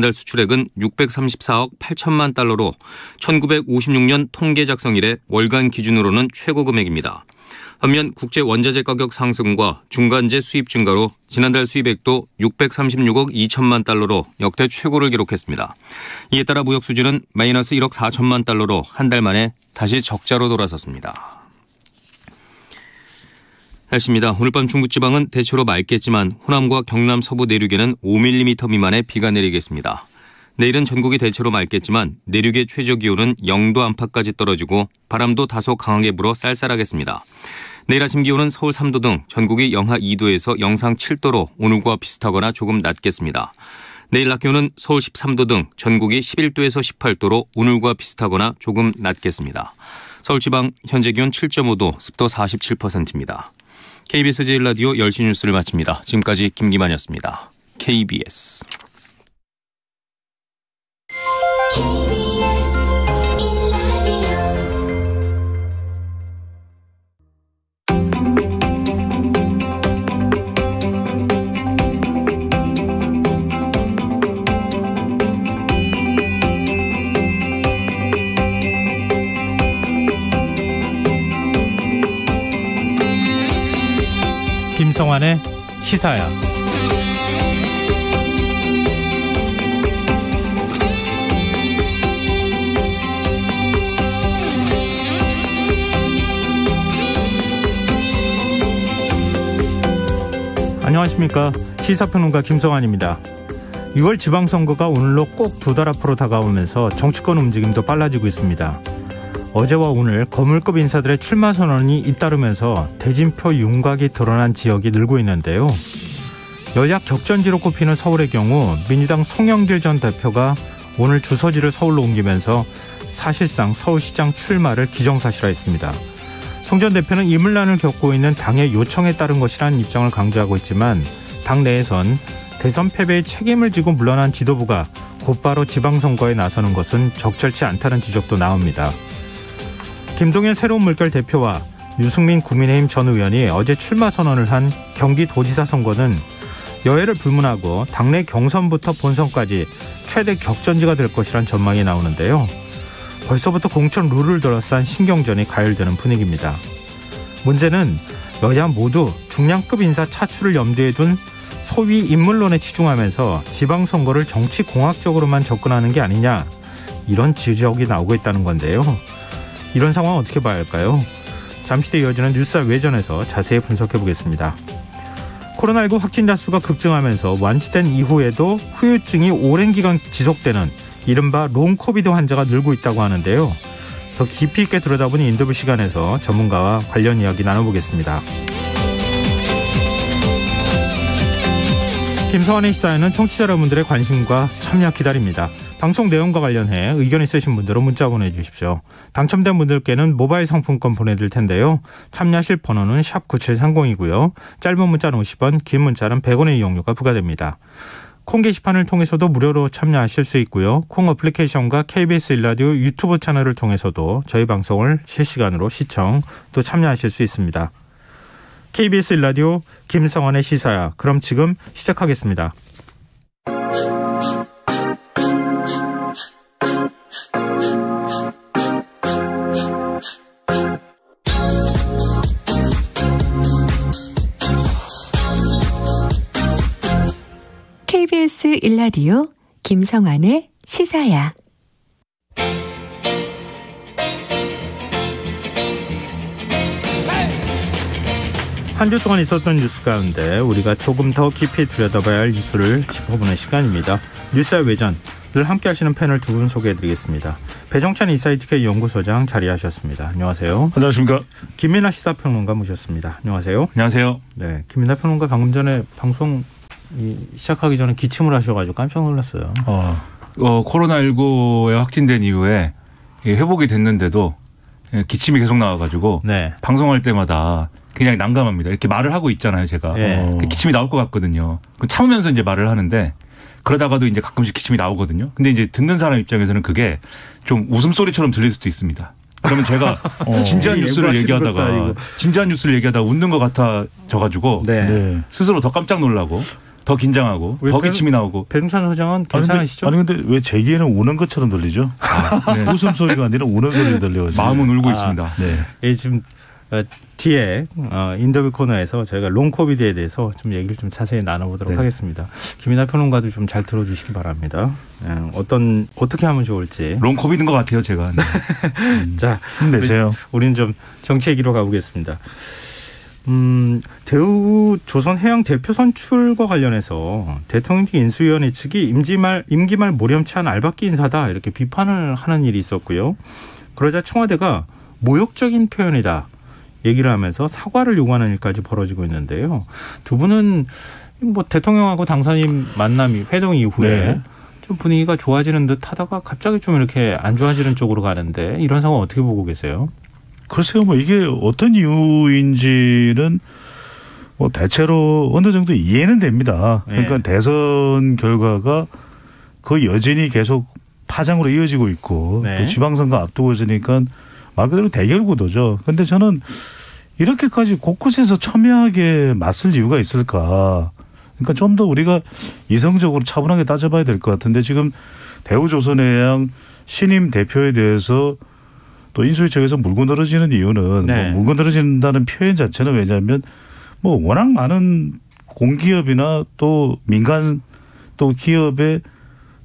달 수출액은 634억 8천만 달러로 1956년 통계 작성 이래 월간 기준으로는 최고 금액입니다. 반면 국제 원자재 가격 상승과 중간재 수입 증가로 지난달 수입액도 636억 2천만 달러로 역대 최고를 기록했습니다. 이에 따라 무역 수지는 마이너스 1억 4천만 달러로 한 달 만에 다시 적자로 돌아섰습니다. 날씨입니다. 오늘 밤 중부지방은 대체로 맑겠지만 호남과 경남 서부 내륙에는 5mm 미만의 비가 내리겠습니다. 내일은 전국이 대체로 맑겠지만 내륙의 최저기온은 0도 안팎까지 떨어지고 바람도 다소 강하게 불어 쌀쌀하겠습니다. 내일 아침 기온은 서울 3도 등 전국이 영하 2도에서 영상 7도로 오늘과 비슷하거나 조금 낮겠습니다. 내일 낮 기온은 서울 13도 등 전국이 11도에서 18도로 오늘과 비슷하거나 조금 낮겠습니다. 서울 지방 현재 기온 7.5도, 습도 47%입니다. KBS 제1라디오 10시 뉴스를 마칩니다. 지금까지 김기만이었습니다. KBS. 김성환의 시사야. 안녕하십니까. 시사평론가 김성환입니다. 6월 지방선거가 오늘로 꼭 2달 앞으로 다가오면서 정치권 움직임도 빨라지고 있습니다. 어제와 오늘 거물급 인사들의 출마 선언이 잇따르면서 대진표 윤곽이 드러난 지역이 늘고 있는데요. 여야 격전지로 꼽히는 서울의 경우 민주당 송영길 전 대표가 오늘 주소지를 서울로 옮기면서 사실상 서울시장 출마를 기정사실화했습니다. 송 전 대표는 이물란을 겪고 있는 당의 요청에 따른 것이라는 입장을 강조하고 있지만 당 내에선 대선 패배의 책임을 지고 물러난 지도부가 곧바로 지방선거에 나서는 것은 적절치 않다는 지적도 나옵니다. 김동연 새로운 물결 대표와 유승민 국민의힘 전 의원이 어제 출마 선언을 한 경기도지사 선거는 여야를 불문하고 당내 경선부터 본선까지 최대 격전지가 될 것이란 전망이 나오는데요. 벌써부터 공천 룰을 둘러싼 신경전이 가열되는 분위기입니다. 문제는 여야 모두 중량급 인사 차출을 염두에 둔 소위 인물론에 치중하면서 지방선거를 정치공학적으로만 접근하는 게 아니냐, 이런 지적이 나오고 있다는 건데요. 이런 상황 어떻게 봐야 할까요? 잠시 뒤에 이어지는 뉴스 외전에서 자세히 분석해 보겠습니다. 코로나19 확진자 수가 급증하면서 완치된 이후에도 후유증이 오랜 기간 지속되는 이른바 롱코비드 환자가 늘고 있다고 하는데요. 더 깊이 있게 들여다보는 인터뷰 시간에서 전문가와 관련 이야기 나눠보겠습니다. 김성환의 시사에는 청취자 여러분들의 관심과 참여 기다립니다. 방송 내용과 관련해 의견 있으신 분들은 문자 보내주십시오. 당첨된 분들께는 모바일 상품권 보내드릴 텐데요. 참여하실 번호는 샵 9730이고요. 짧은 문자는 50원, 긴 문자는 100원의 이용료가 부과됩니다. 콩 게시판을 통해서도 무료로 참여하실 수 있고요. 콩 어플리케이션과 KBS 1라디오 유튜브 채널을 통해서도 저희 방송을 실시간으로 시청 또 참여하실 수 있습니다. KBS 1라디오 김성환의 시사야. 그럼 지금 시작하겠습니다. KBS 1라디오 김성환의 시사야. 한 주 동안 있었던 뉴스 가운데 우리가 조금 더 깊이 들여다봐야 할 이슈를 짚어보는 시간입니다. 뉴스와 외전, 늘 함께 하시는 패널 두 분 소개해드리겠습니다. 배종찬 인사이트K 연구소장 자리하셨습니다. 안녕하세요. 안녕하십니까. 김민하 시사평론가 모셨습니다. 안녕하세요. 안녕하세요. 네, 김민하 평론가 방금 전에 방송 시작하기 전에 기침을 하셔가지고 깜짝 놀랐어요. 코로나19에 확진된 이후에 회복이 됐는데도 기침이 계속 나와가지고 네. 방송할 때마다 그냥 난감합니다. 이렇게 말을 하고 있잖아요, 제가. 네. 기침이 나올 것 같거든요. 참으면서 이제 말을 하는데 그러다가도 이제 가끔씩 기침이 나오거든요. 근데 이제 듣는 사람 입장에서는 그게 좀 웃음소리처럼 들릴 수도 있습니다. 그러면 제가 진지한 뉴스를 얘기하다가 웃는 것 같아져가지고 네. 스스로 더 깜짝 놀라고 더 긴장하고 더 기침이 나오고. 배종찬 소장은 괜찮으시죠? 아니 근데 왜 제기에는 우는 것처럼 들리죠? 네. 웃음소리가 아니라 우는 소리 들려가지고. 마음은 울고 있습니다. 네. 예, 지금 뒤에 인터뷰 코너에서 저희가 롱 코비드에 대해서 좀 얘기를 좀 자세히 나눠보도록 네. 하겠습니다. 김이나 평론가도 좀 잘 들어주시기 바랍니다. 어떻게 하면 좋을지. 롱 코비드인 것 같아요, 제가. 네. 자, 힘내세요. 우리는 좀 정치 얘기로 가보겠습니다. 대우 조선해양 대표 선출과 관련해서 대통령직 인수위원회 측이 임기 말 모렴치한 알박기 인사다 이렇게 비판을 하는 일이 있었고요. 그러자 청와대가 모욕적인 표현이다 얘기를 하면서 사과를 요구하는 일까지 벌어지고 있는데요. 두 분은 뭐 대통령하고 당선인 만남이 회동 이후에 네. 좀 분위기가 좋아지는 듯 하다가 갑자기 좀 이렇게 안 좋아지는 쪽으로 가는데 이런 상황 어떻게 보고 계세요? 글쎄요, 뭐 이게 어떤 이유인지는 뭐 대체로 어느 정도 이해는 됩니다. 그러니까 대선 결과가 그 여전히 계속 파장으로 이어지고 있고 또 지방선거 앞두고 있으니까 말 그대로 대결 구도죠. 그런데 저는 이렇게까지 곳곳에서 첨예하게 맞설 이유가 있을까? 그러니까 좀 더 우리가 이성적으로 차분하게 따져봐야 될 것 같은데 지금 대우조선해양 신임 대표에 대해서 또 인수위 측에서 물고 늘어지는 이유는 뭐 물고 늘어진다는 표현 자체는 왜냐하면 뭐 워낙 많은 공기업이나 또 민간 또 기업의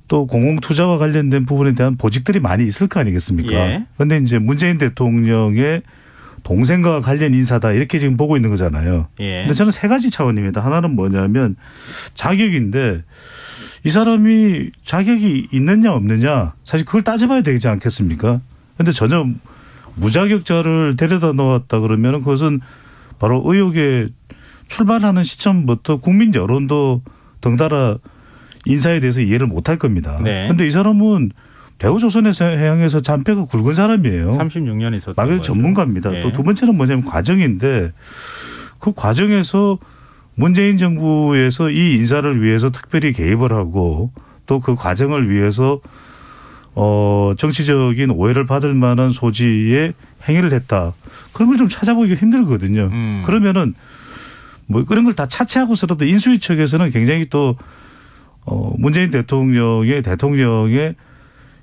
또 공공투자와 관련된 부분에 대한 보직들이 많이 있을 거 아니겠습니까? 그런데 이제 문재인 대통령의 동생과 관련 인사다 이렇게 지금 보고 있는 거잖아요. 근데 저는 세 가지 차원입니다. 하나는 뭐냐면 자격인데 이 사람이 자격이 있느냐 없느냐 사실 그걸 따져봐야 되지 않겠습니까? 그런데 전혀 무자격자를 데려다 놓았다 그러면 그것은 바로 의혹에 출발하는 시점부터 국민 여론도 덩달아 인사에 대해서 이해를 못할 겁니다. 그런데 이 사람은 대우조선해양에서 잔뼈가 굵은 사람이에요. 36년 있었던 말 그대로 전문가입니다. 또 두 번째는 뭐냐면 과정인데 그 과정에서 문재인 정부에서 이 인사를 위해서 특별히 개입을 하고 또 그 과정을 위해서 정치적인 오해를 받을 만한 소지의 행위를 했다. 그런 걸 좀 찾아보기가 힘들거든요. 그러면은 뭐 그런 걸 다 차치하고서라도 인수위 측에서는 굉장히 또 문재인 대통령의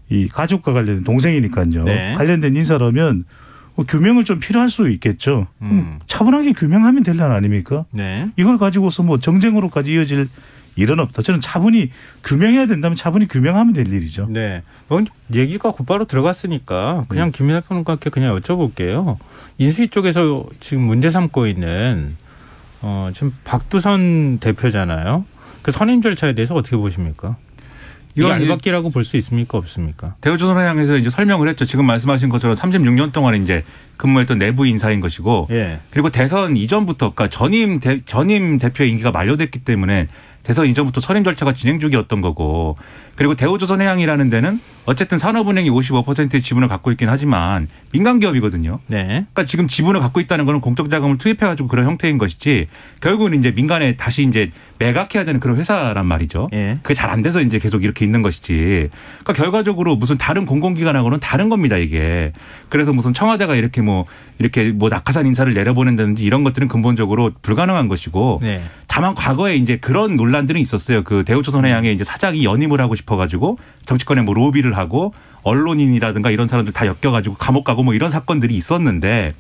이 가족과 관련된 동생이니까요. 관련된 인사라면 규명을 좀 필요할 수 있겠죠. 차분하게 규명하면 될 일 아닙니까? 이걸 가지고서 뭐 정쟁으로까지 이어질 일은 없다. 저는 차분히 규명해야 된다면 차분히 규명하면 될 일이죠. 네. 얘기가 곧바로 들어갔으니까 그냥 김민하 평론가께 그냥 여쭤볼게요. 인수위 쪽에서 지금 문제 삼고 있는 지금 박두선 대표잖아요. 그 선임 절차에 대해서 어떻게 보십니까? 이거 알박기라고 볼 수 있습니까? 없습니까? 대우조선해양에서 이제 설명을 했죠. 지금 말씀하신 것처럼 36년 동안 이제 근무했던 내부 인사인 것이고, 그리고 대선 이전부터, 그러니까 전임 대표의 임기가 만료됐기 때문에 대선 이전부터 선임 절차가 진행 중이었던 거고, 그리고 대우조선해양이라는 데는 어쨌든 산업은행이 55%의 지분을 갖고 있긴 하지만 민간 기업이거든요. 그러니까 지금 지분을 갖고 있다는 거는 공적 자금을 투입해가지고 그런 형태인 것이지 결국은 이제 민간에 다시 이제 매각해야 되는 그런 회사란 말이죠. 그게 잘 안 돼서 이제 계속 이렇게 있는 것이지. 그러니까 결과적으로 무슨 다른 공공기관하고는 다른 겁니다, 이게. 그래서 무슨 청와대가 이렇게 뭐 낙하산 인사를 내려보낸다든지 이런 것들은 근본적으로 불가능한 것이고. 다만 과거에 이제 그런 논란들은 있었어요. 그 대우조선해양의 이제 사장이 연임을 하고 싶어가지고 정치권에 뭐 로비를 하고 언론인이라든가 이런 사람들 다 엮여가지고 감옥 가고 뭐 이런 사건들이 있었는데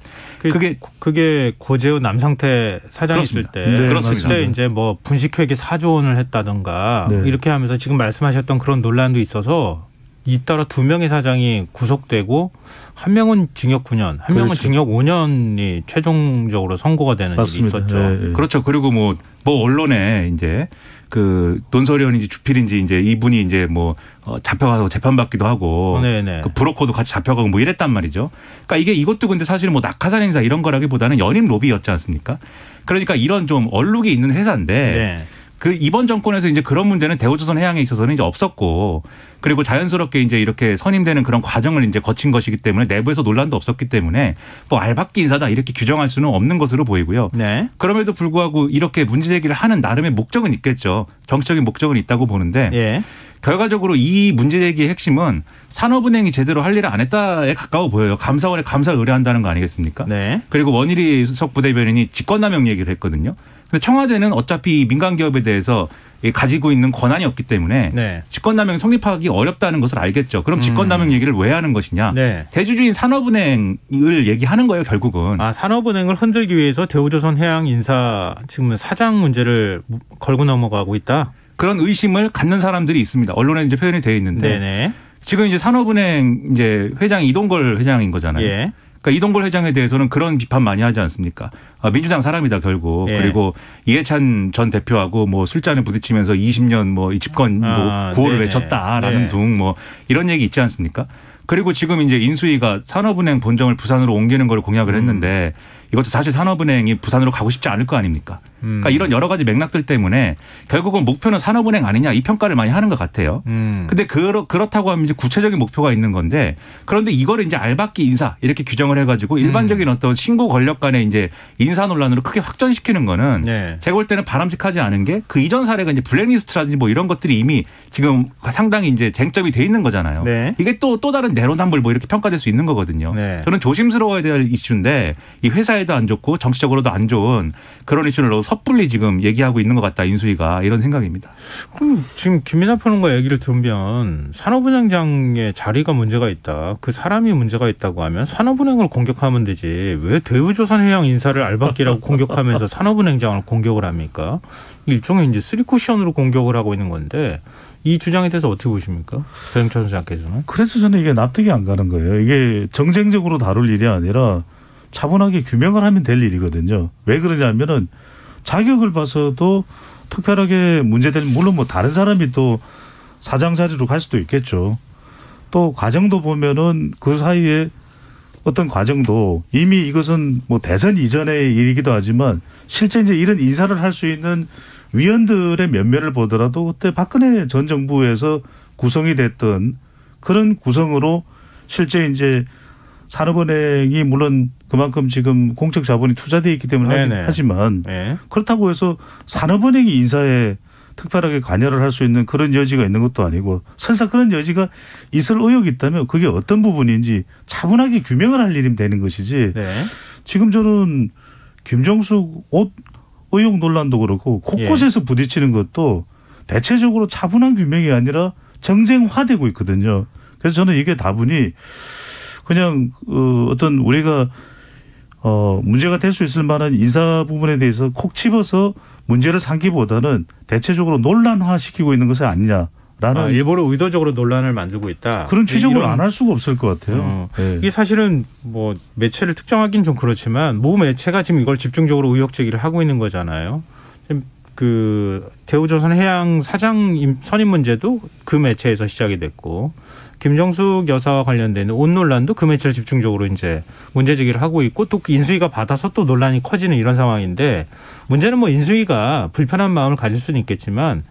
그게 고재호 남상태 사장이 있을 때 그렇습니다. 그때 이제 뭐 분식회계 4조 원을 했다든가 이렇게 하면서 지금 말씀하셨던 그런 논란도 있어서 잇따라 2명의 사장이 구속되고 한 명은 징역 9년, 한 명은 징역 5년이 최종적으로 선고가 되는 일이 있었죠. 그렇죠. 그리고 뭐 언론에 이제 그 논설위원인지 주필인지 이제 이분이 이제 뭐 잡혀가서 재판받기도 하고 그 브로커도 같이 잡혀가고 뭐 이랬단 말이죠. 그러니까 이것도 근데 사실은 뭐 낙하산 행사 이런 거라기보다는 연임 로비였지 않습니까? 그러니까 이런 좀 얼룩이 있는 회사인데 그 이번 정권에서 이제 그런 문제는 대우조선해양에 있어서는 이제 없었고 그리고 자연스럽게 이제 이렇게 선임되는 그런 과정을 이제 거친 것이기 때문에 내부에서 논란도 없었기 때문에 뭐 알박기 인사다 이렇게 규정할 수는 없는 것으로 보이고요. 그럼에도 불구하고 이렇게 문제 제기를 하는 나름의 목적은 있겠죠. 정치적인 목적은 있다고 보는데 결과적으로 이 문제 제기의 핵심은 산업은행이 제대로 할 일을 안 했다에 가까워 보여요. 감사원에 감사를 의뢰한다는 거 아니겠습니까? 그리고 원일이 수석 부대변인이 직권남용 얘기를 했거든요. 근데 청와대는 어차피 민간 기업에 대해서 가지고 있는 권한이 없기 때문에 네. 직권남용이 성립하기 어렵다는 것을 알겠죠. 그럼 직권남용 얘기를 왜 하는 것이냐. 네. 대주주인 산업은행을 얘기하는 거예요. 결국은. 산업은행을 흔들기 위해서 대우조선해양 인사 지금 사장 문제를 걸고 넘어가고 있다. 그런 의심을 갖는 사람들이 있습니다. 언론에 이제 표현이 되어 있는데 네네. 지금 이제 산업은행 이제 회장이 이동걸 회장인 거잖아요. 예. 그러니까 이동걸 회장에 대해서는 그런 비판 많이 하지 않습니까? 민주당 사람이다 결국. 예. 그리고 이해찬 전 대표하고 뭐 술잔에 부딪히면서 20년 뭐 이 집권 뭐 구호를 네네. 외쳤다라는 네. 등 뭐 이런 얘기 있지 않습니까? 그리고 지금 이제 인수위가 산업은행 본점을 부산으로 옮기는 걸 공약을 했는데 이것도 사실 산업은행이 부산으로 가고 싶지 않을 거 아닙니까? 그러니까 이런 여러 가지 맥락들 때문에 결국은 목표는 산업은행 아니냐 이 평가를 많이 하는 것 같아요. 근데 그렇다고 하면 이제 구체적인 목표가 있는 건데 그런데 이거를 이제 알박기 인사 이렇게 규정을 해가지고 일반적인 어떤 신고 권력 간의 이제 인사 논란으로 크게 확전시키는 거는 네. 제가 볼 때는 바람직하지 않은 게 그 이전 사례가 이제 블랙리스트라든지 뭐 이런 것들이 이미 지금 상당히 이제 쟁점이 돼 있는 거잖아요. 네. 이게 또 다른 내로남불 뭐 이렇게 평가될 수 있는 거거든요. 네. 저는 조심스러워야 될 이슈인데 이 회사에도 안 좋고 정치적으로도 안 좋은 그런 이슈를 섣불리 지금 얘기하고 있는 것 같다 인수위가 이런 생각입니다. 그럼 지금 김민하 평론가 얘기를 들으면 산업은행장의 자리가 문제가 있다. 그 사람이 문제가 있다고 하면 산업은행을 공격하면 되지. 왜 대우조선해양 인사를 알박기라고 공격하면서 산업은행장을 공격을 합니까? 일종의 이제 쓰리쿠션으로 공격을 하고 있는 건데 이 주장에 대해서 어떻게 보십니까? 배영철 소장께서는. 그래서 저는 이게 납득이 안 가는 거예요. 이게 정쟁적으로 다룰 일이 아니라 차분하게 규명을 하면 될 일이거든요. 왜 그러냐면은 자격을 봐서도 특별하게 문제될 물론 뭐 다른 사람이 또 사장 자리로 갈 수도 있겠죠. 또 과정도 보면은 그 사이에 어떤 과정도 이미 이것은 뭐 대선 이전의 일이기도 하지만 실제 이제 이런 인사를 할 수 있는 위원들의 면면을 보더라도 그때 박근혜 전 정부에서 구성이 됐던 그런 구성으로 실제 이제 산업은행이 물론 그만큼 지금 공적 자본이 투자되어 있기 때문에 하지만 네. 그렇다고 해서 산업은행이 인사에 특별하게 관여를 할 수 있는 그런 여지가 있는 것도 아니고 설사 그런 여지가 있을 의혹이 있다면 그게 어떤 부분인지 차분하게 규명을 할 일이면 되는 것이지. 네. 지금 저는 김정숙 옷 의혹 논란도 그렇고 곳곳에서 부딪히는 것도 대체적으로 차분한 규명이 아니라 정쟁화되고 있거든요. 그래서 저는 이게 다분히 그냥 어떤 우리가 문제가 될 수 있을 만한 인사 부분에 대해서 콕 집어서 문제를 삼기보다는 대체적으로 논란화시키고 있는 것이 아니냐라는 일부러 의도적으로 논란을 만들고 있다. 그런 지적을 안 할 수가 없을 것 같아요. 네. 이게 사실은 뭐 매체를 특정하긴 좀 그렇지만 모 매체가 지금 이걸 집중적으로 의혹 제기를 하고 있는 거잖아요. 그 대우조선해양 사장 선임 문제도 그 매체에서 시작이 됐고 김정숙 여사와 관련된 옷 논란도 그 매체를 집중적으로 이제 문제 제기를 하고 있고 또 인수위가 받아서 또 논란이 커지는 이런 상황인데 문제는 뭐 인수위가 불편한 마음을 가질 수는 있겠지만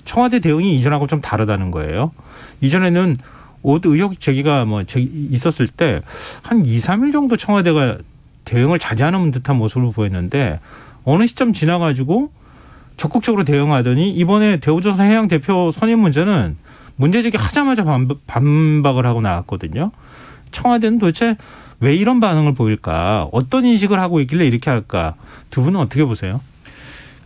청와대 대응이 이전하고 좀 다르다는 거예요. 이전에는 옷 의혹 제기가 뭐 있었을 때 한 2, 3일 정도 청와대가 대응을 자제하는 듯한 모습을 보였는데 어느 시점 지나가지고 적극적으로 대응하더니 이번에 대우조선해양 대표 선임 문제는 문제 제기하자마자 반박을 하고 나왔거든요. 청와대는 도대체 왜 이런 반응을 보일까? 어떤 인식을 하고 있길래 이렇게 할까? 두 분은 어떻게 보세요?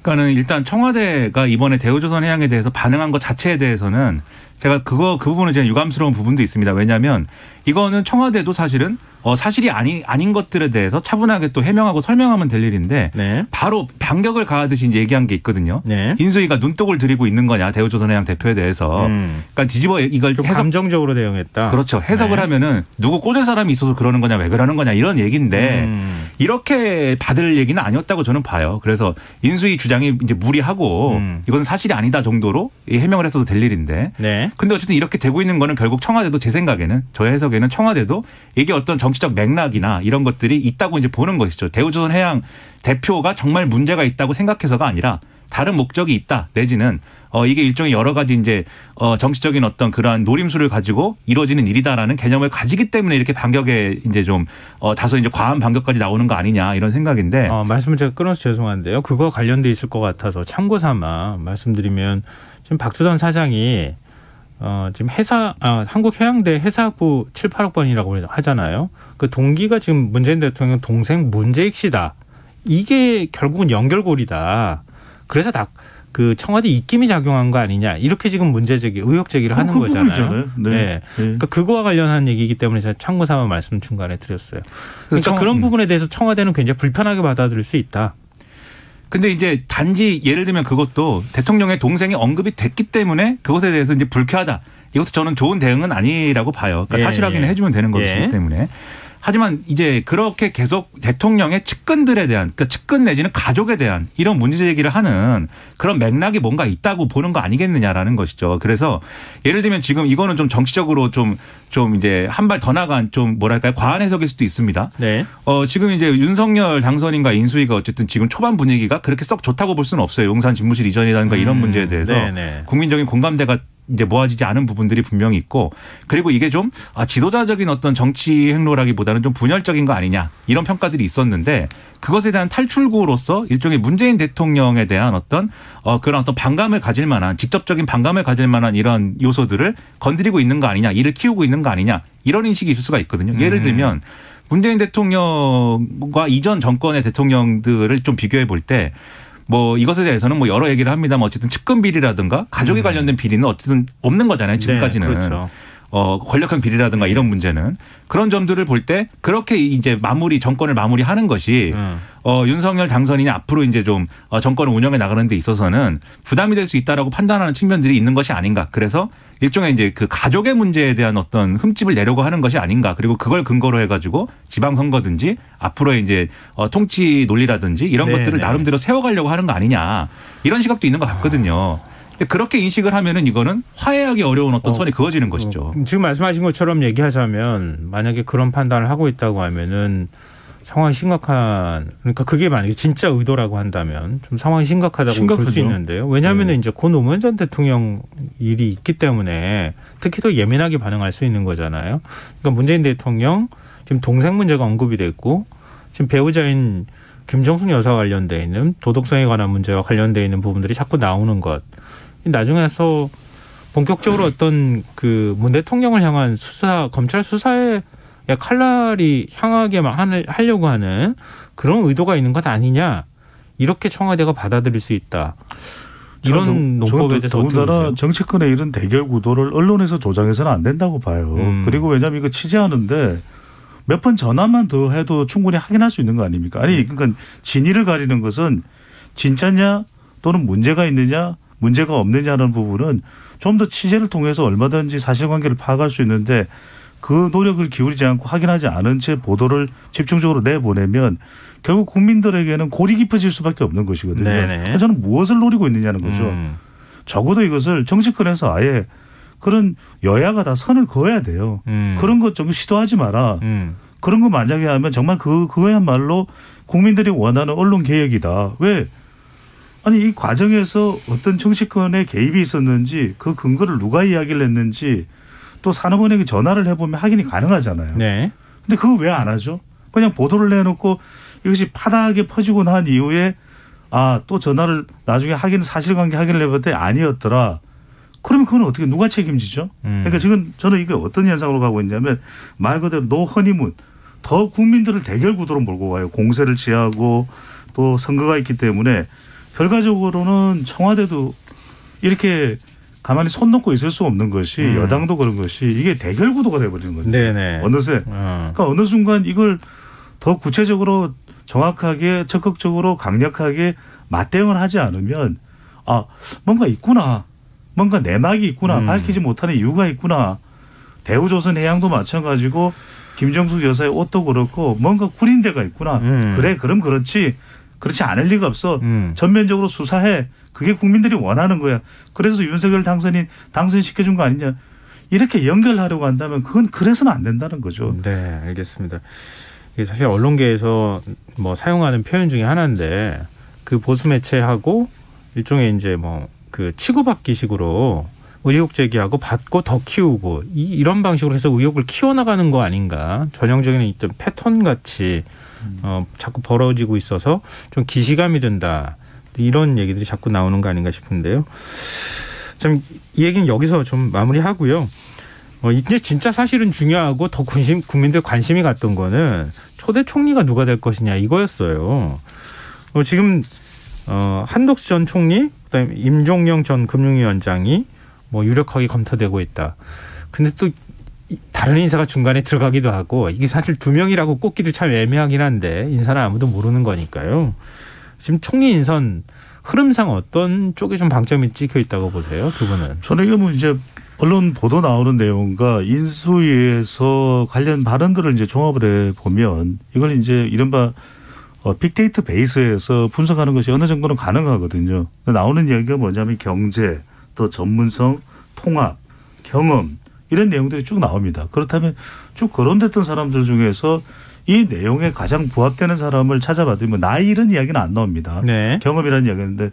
그러니까는 일단 청와대가 이번에 대우조선해양에 대해서 반응한 것 자체에 대해서는 제가 그 부분은 제가 유감스러운 부분도 있습니다. 왜냐하면 이거는 청와대도 사실은 사실이 아닌 것들에 대해서 차분하게 또 해명하고 설명하면 될 일인데 네. 바로 반격을 가하듯이 이제 얘기한 게 있거든요. 네. 인수위가 눈독을 들이고 있는 거냐 대우조선해양 대표에 대해서. 그러니까 뒤집어 이걸 좀 감정적으로 대응했다. 그렇죠. 해석을 하면은 누구 꽂을 사람이 있어서 그러는 거냐 왜 그러는 거냐 이런 얘기인데 이렇게 받을 얘기는 아니었다고 저는 봐요. 그래서 인수위 주장이 이제 무리하고 이것은 사실이 아니다 정도로 해명을 했어도 될 일인데. 네. 근데 어쨌든 이렇게 되고 있는 거는 결국 청와대도 제 생각에는 저의 해석에는 청와대도 이게 어떤 정치적 맥락이나 이런 것들이 있다고 이제 보는 것이죠. 대우조선해양 대표가 정말 문제가 있다고 생각해서가 아니라 다른 목적이 있다 내지는 이게 일종의 여러 가지 이제 정치적인 어떤 그러한 노림수를 가지고 이루어지는 일이다라는 개념을 가지기 때문에 이렇게 반격에 이제 좀 다소 이제 과한 반격까지 나오는 거 아니냐 이런 생각인데. 말씀을 제가 끊어서 죄송한데요. 그거 관련돼 있을 것 같아서 참고 삼아 말씀드리면 지금 박수선 사장이 지금 한국해양대 해사학부 7, 8억 번이라고 하잖아요. 그 동기가 지금 문재인 대통령 동생 문재익 씨다. 이게 결국은 연결고리다. 그래서 그 청와대 입김이 작용한 거 아니냐 이렇게 지금 의혹 제기를 하는 거잖아요. 네. 네. 그러니까 그거와 관련한 얘기이기 때문에 제가 참고 삼아 말씀 중간에 드렸어요. 그러니까 그런 부분에 대해서 청와대는 굉장히 불편하게 받아들일 수 있다. 근데 이제 단지 예를 들면 그것도 대통령의 동생이 언급이 됐기 때문에 그것에 대해서 이제 불쾌하다. 이것도 저는 좋은 대응은 아니라고 봐요. 그러니까 사실 확인을 해주면 되는 것이기 때문에. 하지만 이제 그렇게 계속 대통령의 측근들에 대한, 그러니까 측근 내지는 가족에 대한 이런 문제 제기를 하는 그런 맥락이 뭔가 있다고 보는 거 아니겠느냐라는 것이죠. 그래서 예를 들면 지금 이거는 좀 정치적으로 좀 이제 한 발 더 나간 좀 뭐랄까요, 과한 해석일 수도 있습니다. 네. 지금 이제 윤석열 당선인과 인수위가 어쨌든 지금 초반 분위기가 그렇게 썩 좋다고 볼 수는 없어요. 용산 집무실 이전이라든가 이런 문제에 대해서 국민적인 공감대가 이제 모아지지 않은 부분들이 분명히 있고, 그리고 이게 좀 지도자적인 어떤 정치 행로라기보다는 좀 분열적인 거 아니냐 이런 평가들이 있었는데, 그것에 대한 탈출구로서 일종의 문재인 대통령에 대한 어떤 그런 어떤 반감을 가질 만한, 직접적인 반감을 가질 만한 이런 요소들을 건드리고 있는 거 아니냐, 이를 키우고 있는 거 아니냐, 이런 인식이 있을 수가 있거든요. 예를 들면 문재인 대통령과 이전 정권의 대통령들을 좀 비교해 볼 때 뭐 이것에 대해서는 뭐 여러 얘기를 합니다만 어쨌든 측근 비리라든가 가족에 관련된 비리는 어쨌든 없는 거잖아요. 지금까지는. 네, 그렇죠. 권력형 비리라든가 이런 문제는 그런 점들을 볼 때 그렇게 이제 정권을 마무리하는 것이 윤석열 당선인이 앞으로 이제 좀 정권을 운영해 나가는 데 있어서는 부담이 될 수 있다라고 판단하는 측면들이 있는 것이 아닌가. 그래서 일종의 이제 그 가족의 문제에 대한 어떤 흠집을 내려고 하는 것이 아닌가. 그리고 그걸 근거로 해가지고 지방선거든지 앞으로의 이제 통치 논리라든지 이런 것들을 나름대로 세워가려고 하는 거 아니냐. 이런 시각도 있는 것 같거든요. 그렇게 인식을 하면은 이거는 화해하기 어려운 어떤 선이 그어지는 것이죠. 지금 말씀하신 것처럼 얘기하자면 만약에 그런 판단을 하고 있다고 하면은 상황이 심각한, 그러니까 그게 만약에 진짜 의도라고 한다면 좀 상황이 심각하다고 볼 수 있는데요. 왜냐하면 이제 고 노무현 전 대통령 일이 있기 때문에 특히 더 예민하게 반응할 수 있는 거잖아요. 그러니까 문재인 대통령 지금 동생 문제가 언급이 됐고 지금 배우자인 김정숙 여사와 관련돼 있는 도덕성에 관한 문제와 관련돼 있는 부분들이 자꾸 나오는 것. 나중에서 본격적으로 어떤 그 문 대통령을 향한 검찰 수사에 칼날이 향하게만 하려고 하는 그런 의도가 있는 것 아니냐. 이렇게 청와대가 받아들일 수 있다. 이런 논법에 대해서 어떻게 보세요? 더군다나 정치권의 이런 대결 구도를 언론에서 조장해서는 안 된다고 봐요. 그리고 왜냐하면 이거 취재하는데 몇 번 전화만 더 해도 충분히 확인할 수 있는 거 아닙니까? 아니 그러니까 진위를 가리는 것은 진짜냐 또는 문제가 있느냐 문제가 없느냐는 부분은 좀 더 취재를 통해서 얼마든지 사실관계를 파악할 수 있는데 그 노력을 기울이지 않고 확인하지 않은 채 보도를 집중적으로 내보내면 결국 국민들에게는 골이 깊어질 수밖에 없는 것이거든요. 그래서 저는 무엇을 노리고 있느냐는 거죠. 적어도 이것을 정치권에서 아예 그런 여야가 다 선을 그어야 돼요. 그런 것 좀 시도하지 마라. 그런 거 만약에 하면 정말 그거야말로 국민들이 원하는 언론 개혁이다. 왜? 아니 이 과정에서 어떤 정치권의 개입이 있었는지 그 근거를 누가 이야기를 했는지 또 산업은행에 전화를 해보면 확인이 가능하잖아요. 네. 근데 그거 왜 안 하죠? 그냥 보도를 내놓고 이것이 파다하게 퍼지고 난 이후에 또 전화를 나중에 사실관계 확인을 해봤더니 아니었더라. 그러면 그건 어떻게 누가 책임지죠? 그러니까 지금 저는 이게 어떤 현상으로 가고 있냐면 말 그대로 노 허니문 더 국민들을 대결 구도로 몰고 가요. 공세를 취하고 또 선거가 있기 때문에 결과적으로는 청와대도 이렇게 가만히 손 놓고 있을 수 없는 것이 여당도 그런 것이 이게 대결 구도가 돼버리는 거죠. 네네. 어느새. 그러니까 어느 순간 이걸 더 구체적으로 정확하게 적극적으로 강력하게 맞대응을 하지 않으면 뭔가 있구나. 뭔가 내막이 있구나. 밝히지 못하는 이유가 있구나. 대우조선해양도 마찬가지고 김정숙 여사의 옷도 그렇고 뭔가 구린 데가 있구나. 그래 그럼 그렇지 않을 리가 없어. 전면적으로 수사해. 그게 국민들이 원하는 거야. 그래서 윤석열 당선인 당선시켜준 거 아니냐. 이렇게 연결하려고 한다면 그건 그래서는 안 된다는 거죠. 네, 알겠습니다. 이게 사실 언론계에서 뭐 사용하는 표현 중에 하나인데 그 보수 매체하고 일종의 이제 뭐 그 치고받기식으로 의혹 제기하고 받고 더 키우고 이런 방식으로 해서 의혹을 키워나가는 거 아닌가. 전형적인 어떤 패턴 같이 자꾸 벌어지고 있어서 좀 기시감이 든다. 이런 얘기들이 자꾸 나오는 거 아닌가 싶은데요. 참 이 얘기는 여기서 좀 마무리하고요. 이제 진짜 사실은 중요하고 더 국민들 관심이 갔던 거는 초대 총리가 누가 될 것이냐 이거였어요. 지금 한덕수 전 총리, 그다음에 임종영 전 금융위원장이 뭐 유력하게 검토되고 있다. 근데 또 다른 인사가 중간에 들어가기도 하고 이게 사실 두 명이라고 꼽기도 참 애매하긴 한데 인사는 아무도 모르는 거니까요. 지금 총리 인선 흐름상 어떤 쪽에 좀 방점이 찍혀 있다고 보세요, 두 분은? 저는 이게 뭐 이제 언론 보도 나오는 내용과 인수위에서 관련 발언들을 이제 종합을 해 보면 이걸 이제 이른바 빅데이터 베이스에서 분석하는 것이 어느 정도는 가능하거든요. 나오는 이야기가 뭐냐면 경제, 또 전문성, 통합, 경험 이런 내용들이 쭉 나옵니다. 그렇다면 쭉 거론됐던 사람들 중에서 이 내용에 가장 부합되는 사람을 찾아봤더니 뭐 나이 이런 이야기는 안 나옵니다. 네. 경험이라는 이야기인데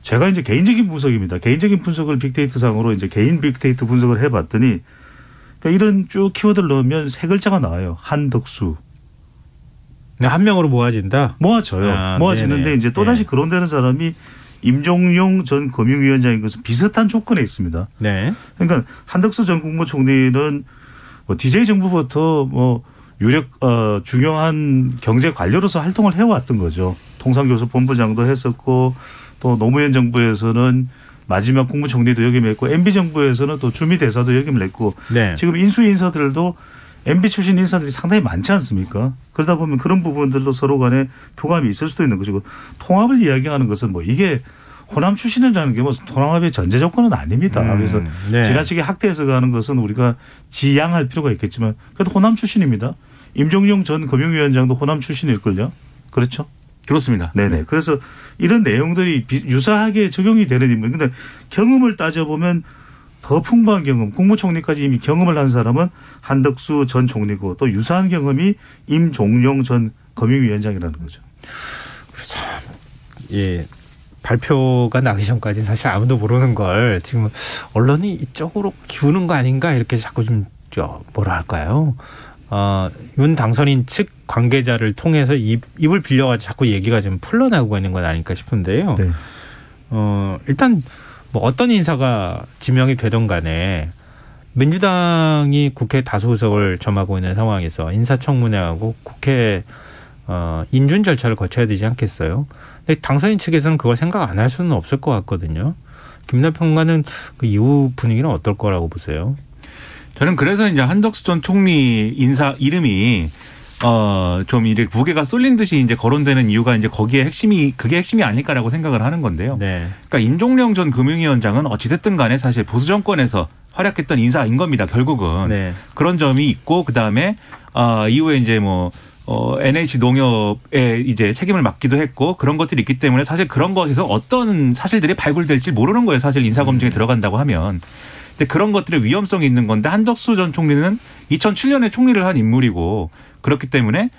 제가 이제 개인적인 분석입니다. 개인적인 분석을 빅데이터 상으로 이제 개인 빅데이터 분석을 해봤더니 그러니까 이런 쭉 키워드를 넣으면 세 글자가 나와요. 한덕수. 네, 한 명으로 모아진다? 모아져요. 모아지는데 네네. 이제 또다시 거론되는 사람이 임종용 전 금융위원장인 것은 비슷한 조건에 있습니다. 네. 그러니까 한덕수 전 국무총리는 뭐 DJ 정부부터 뭐 유력 중요한 경제 관료로서 활동을 해왔던 거죠. 통상교섭본부장도 했었고 또 노무현 정부에서는 마지막 국무총리도 역임했고 MB 정부에서는 또 주미대사도 역임을 했고 네. 지금 인수위 인사들도 MB 출신 인사들이 상당히 많지 않습니까? 그러다 보면 그런 부분들로 서로 간에 교감이 있을 수도 있는 것이고 통합을 이야기하는 것은 뭐 이게 호남 출신이라는 게 뭐 통합의 전제 조건은 아닙니다. 그래서 네. 지나치게 학대해서 가는 것은 우리가 지양할 필요가 있겠지만 그래도 호남 출신입니다. 임종용 전 금융위원장도 호남 출신일걸요. 그렇죠? 그렇습니다. 네네. 그래서 이런 내용들이 유사하게 적용이 되는 인물. 근데 경험을 따져보면 더 풍부한 경험, 국무총리까지 이미 경험을 한 사람은 한덕수 전 총리고 또 유사한 경험이 임종용 전 금융위원장이라는 거죠. 그렇죠. 예. 발표가 나기 전까지 사실 아무도 모르는 걸 지금 언론이 이쪽으로 기우는 거 아닌가 이렇게 자꾸 좀 뭐라 할까요? 윤 당선인 측 관계자를 통해서 입을 빌려가지고 자꾸 얘기가 좀 풀러나오고 있는 건 아닐까 싶은데요. 네. 일단 뭐 어떤 인사가 지명이 되던 간에 민주당이 국회 다수 의석을 점하고 있는 상황에서 인사청문회하고 국회 인준 절차를 거쳐야 되지 않겠어요? 근데 당선인 측에서는 그걸 생각 안 할 수는 없을 것 같거든요. 김남평 평론가는 그 이후 분위기는 어떨 거라고 보세요? 저는 그래서 이제 한덕수 전 총리 인사 이름이 좀 이렇게 무게가 쏠린 듯이 이제 거론되는 이유가 이제 그게 핵심이 아닐까라고 생각을 하는 건데요. 네. 그러니까 임종영 전 금융위원장은 어찌됐든 간에 사실 보수 정권에서 활약했던 인사인 겁니다. 결국은 네. 그런 점이 있고 그 다음에 이후에 이제 뭐 NH 농협에 이제 책임을 맡기도 했고 그런 것들이 있기 때문에 사실 그런 것에서 어떤 사실들이 발굴될지 모르는 거예요. 사실 인사검증에 들어간다고 하면. 근데 그런 것들의 위험성이 있는 건데 한덕수 전 총리는 2007년에 총리를 한 인물이고 그렇기 때문에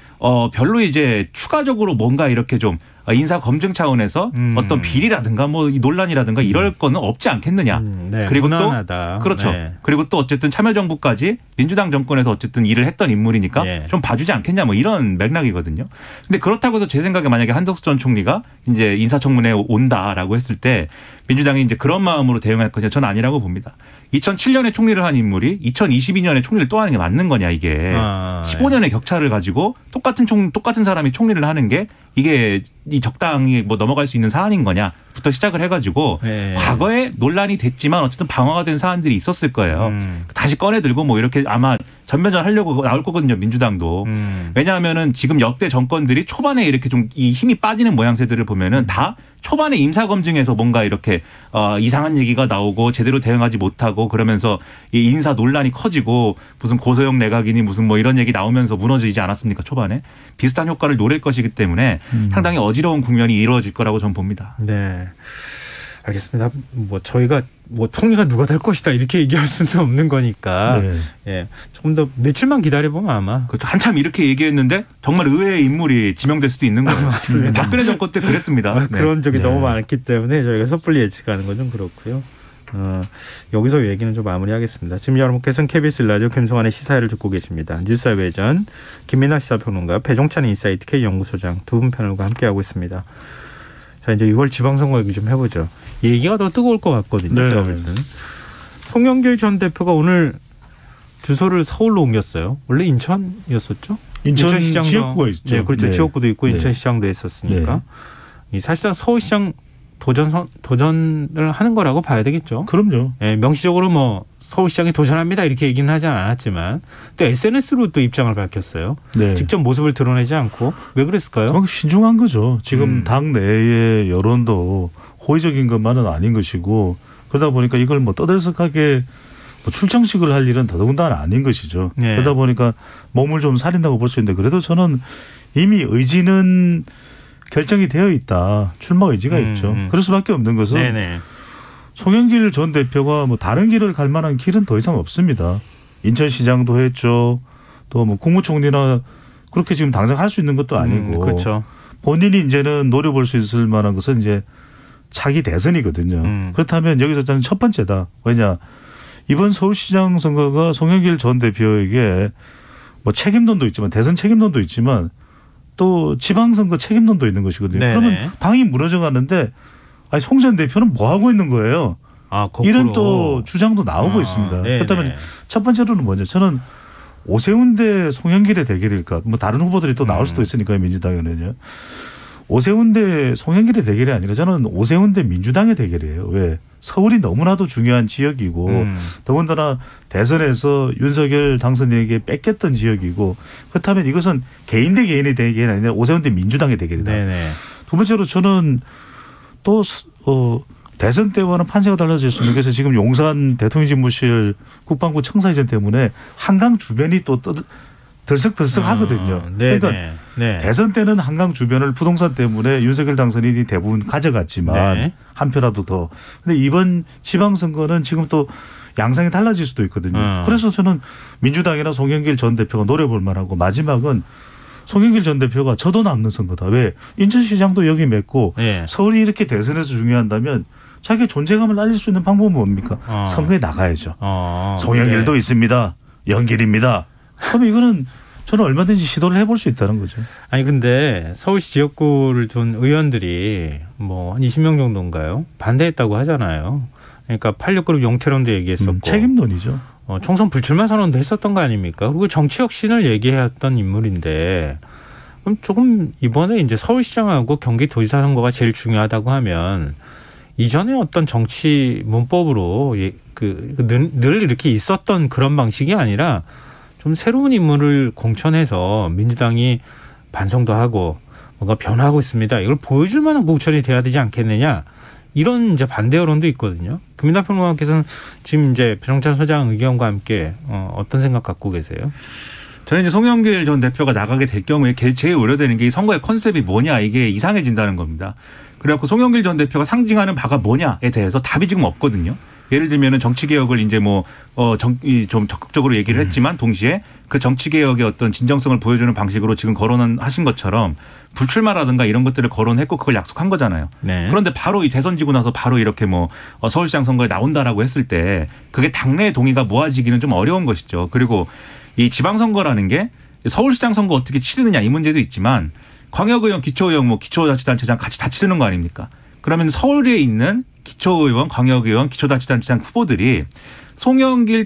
별로 이제 추가적으로 뭔가 이렇게 좀 인사 검증 차원에서 어떤 비리라든가 뭐 논란이라든가 이럴 거는 없지 않겠느냐. 네, 그리고 무난하다. 또 그렇죠. 네. 그리고 또 어쨌든 참여정부까지 민주당 정권에서 어쨌든 일을 했던 인물이니까 네. 좀 봐주지 않겠냐 뭐 이런 맥락이거든요. 근데 그렇다고 해서 제 생각에 만약에 한덕수 전 총리가 이제 인사청문회에 온다라고 했을 때 민주당이 이제 그런 마음으로 대응할 거냐 저는 아니라고 봅니다. 2007년에 총리를 한 인물이 2022년에 총리를 또 하는 게 맞는 거냐 이게 15년의 격차를 가지고 똑같은 사람이 총리를 하는 게 이게 이 적당히 뭐 넘어갈 수 있는 사안인 거냐부터 시작을 해가지고 네. 과거에 논란이 됐지만 어쨌든 방어가 된 사안들이 있었을 거예요. 다시 꺼내들고 뭐 이렇게 아마 전면전 하려고 나올 거거든요. 민주당도. 왜냐하면은 지금 역대 정권들이 초반에 이렇게 좀 이 힘이 빠지는 모양새들을 보면은 다 초반에 인사검증에서 뭔가 이렇게 이상한 얘기가 나오고 제대로 대응하지 못하고 그러면서 이 인사 논란이 커지고 무슨 고소영 내각이니 무슨 뭐 이런 얘기 나오면서 무너지지 않았습니까 초반에. 비슷한 효과를 노릴 것이기 때문에 상당히 어지러운 국면이 이루어질 거라고 저는 봅니다. 네. 알겠습니다. 뭐 저희가 뭐 총리가 누가 될 것이다 이렇게 얘기할 수는 없는 거니까 네. 예, 조금 더 며칠만 기다려보면 아마 그렇죠. 한참 이렇게 얘기했는데 정말 의외의 인물이 지명될 수도 있는 거예요. 맞습니다. 박근혜 정권 때 그랬습니다. 그런 적이 너무 많았기 때문에 저희가 섣불리 예측하는 건 좀 그렇고요. 여기서 얘기는 좀 마무리하겠습니다. 지금 여러분께서는 KBS 라디오 김성환의 시사회를 듣고 계십니다. 뉴스의 외전 김민하 시사평론가 배종찬 인사이트 K연구소장 두 분 패널과 함께하고 있습니다. 자 이제 6월 지방선거 얘기 좀 해보죠. 얘기가 더 뜨거울 것 같거든요. 네. 송영길 전 대표가 오늘 주소를 서울로 옮겼어요. 원래 인천이었었죠? 인천 지역구가 있죠. 네, 그렇죠. 네. 지역구도 있고 인천시장도 했었으니까. 사실상 서울시장 도전을 하는 거라고 봐야 되겠죠. 그럼요. 예, 명시적으로 뭐 서울시장에 도전합니다 이렇게 얘기는 하지 않았지만 또 SNS로 또 입장을 밝혔어요. 네. 직접 모습을 드러내지 않고 왜 그랬을까요? 그건 신중한 거죠. 지금 당 내의 여론도 호의적인 것만은 아닌 것이고 그러다 보니까 이걸 뭐 떠들썩하게 뭐 출정식을 할 일은 더더군다나 아닌 것이죠. 네. 그러다 보니까 몸을 좀 사린다고 볼 수 있는데 그래도 저는 이미 의지는 결정이 되어 있다. 출마 의지가 있죠. 그럴 수밖에 없는 것은 네네. 송영길 전 대표가 뭐 다른 길을 갈 만한 길은 더 이상 없습니다. 인천시장도 했죠. 또 뭐 국무총리나 그렇게 지금 당장 할 수 있는 것도 아니고. 그렇죠. 본인이 이제는 노려볼 수 있을 만한 것은 이제 차기 대선이거든요. 그렇다면 여기서 저는 첫 번째다. 왜냐. 이번 서울시장 선거가 송영길 전 대표에게 뭐 책임론도 있지만 대선 책임론도 있지만 또 지방선거 책임론도 있는 것이거든요. 네네. 그러면 당이 무너져 가는데 아니 송 전 대표는 뭐 하고 있는 거예요? 이런 또 주장도 나오고 있습니다. 네네. 그렇다면 첫 번째로는 뭐죠? 저는 오세훈 대 송영길의 대결일까? 뭐 다른 후보들이 또 나올 수도 있으니까요. 민주당에는요. 오세훈 대 송영길의 대결이 아니라 저는 오세훈 대 민주당의 대결이에요. 왜? 서울이 너무나도 중요한 지역이고 더군다나 대선에서 윤석열 당선인에게 뺏겼던 지역이고 그렇다면 이것은 개인 대 개인의 대결이 아니라 오세훈 대 민주당의 대결이다. 네네. 두 번째로 저는 또 대선 때와는 판세가 달라질 수 있는 그래서 지금 용산 대통령 집무실 국방부 청사 이전 때문에 한강 주변이 또 들썩들썩 하거든요. 그러니까 대선 때는 한강 주변을 부동산 때문에 윤석열 당선인이 대부분 가져갔지만 한 표라도 더. 근데 이번 지방선거는 지금 또 양상이 달라질 수도 있거든요. 그래서 저는 민주당이나 송영길 전 대표가 노려볼 만하고 마지막은 송영길 전 대표가 저도 남는 선거다. 왜? 인천시장도 여기 맺고 서울이 이렇게 대선에서 중요한다면 자기의 존재감을 날릴 수 있는 방법은 뭡니까? 선거에 나가야죠. 송영길도 있습니다. 연길입니다. 그러면 이거는 저는 얼마든지 시도를 해볼 수 있다는 거죠. 아니 근데 서울시 지역구를 둔 의원들이 뭐 한 20명 정도인가요? 반대했다고 하잖아요. 그러니까 86그룹 용태론도 얘기했었고. 책임론이죠. 총선 불출마 선언도 했었던 거 아닙니까? 그리고 정치 혁신을 얘기했던 인물인데 그럼 조금 이번에 이제 서울시장하고 경기도지사 선거가 제일 중요하다고 하면 이전에 어떤 정치 문법으로 늘 이렇게 있었던 그런 방식이 아니라 좀 새로운 인물을 공천해서 민주당이 반성도 하고 뭔가 변화하고 있습니다. 이걸 보여줄 만한 공천이 돼야 되지 않겠느냐. 이런 이제 반대 여론도 있거든요. 김민하 평론가께서는 지금 이제 배종찬 소장 의견과 함께 어떤 생각 갖고 계세요? 저는 이제 송영길 전 대표가 나가게 될 경우에 제일 우려되는 게 이 선거의 컨셉이 뭐냐 이게 이상해진다는 겁니다. 그래갖고 송영길 전 대표가 상징하는 바가 뭐냐에 대해서 답이 지금 없거든요. 예를 들면은 정치개혁을 이제 좀 적극적으로 얘기를 했지만 동시에 그 정치개혁의 어떤 진정성을 보여주는 방식으로 지금 거론은 하신 것처럼 불출마라든가 이런 것들을 거론했고 그걸 약속한 거잖아요. 네. 그런데 바로 이 대선 지고 나서 바로 이렇게 서울시장 선거에 나온다라고 했을 때 그게 당내 동의가 모아지기는 좀 어려운 것이죠. 그리고 이 지방선거라는 게 서울시장 선거 어떻게 치르느냐 이 문제도 있지만 광역의원, 기초의원, 기초자치단체장 같이 다 치르는 거 아닙니까? 그러면 서울에 있는 기초의원, 광역의원, 기초자치단체장 후보들이 송영길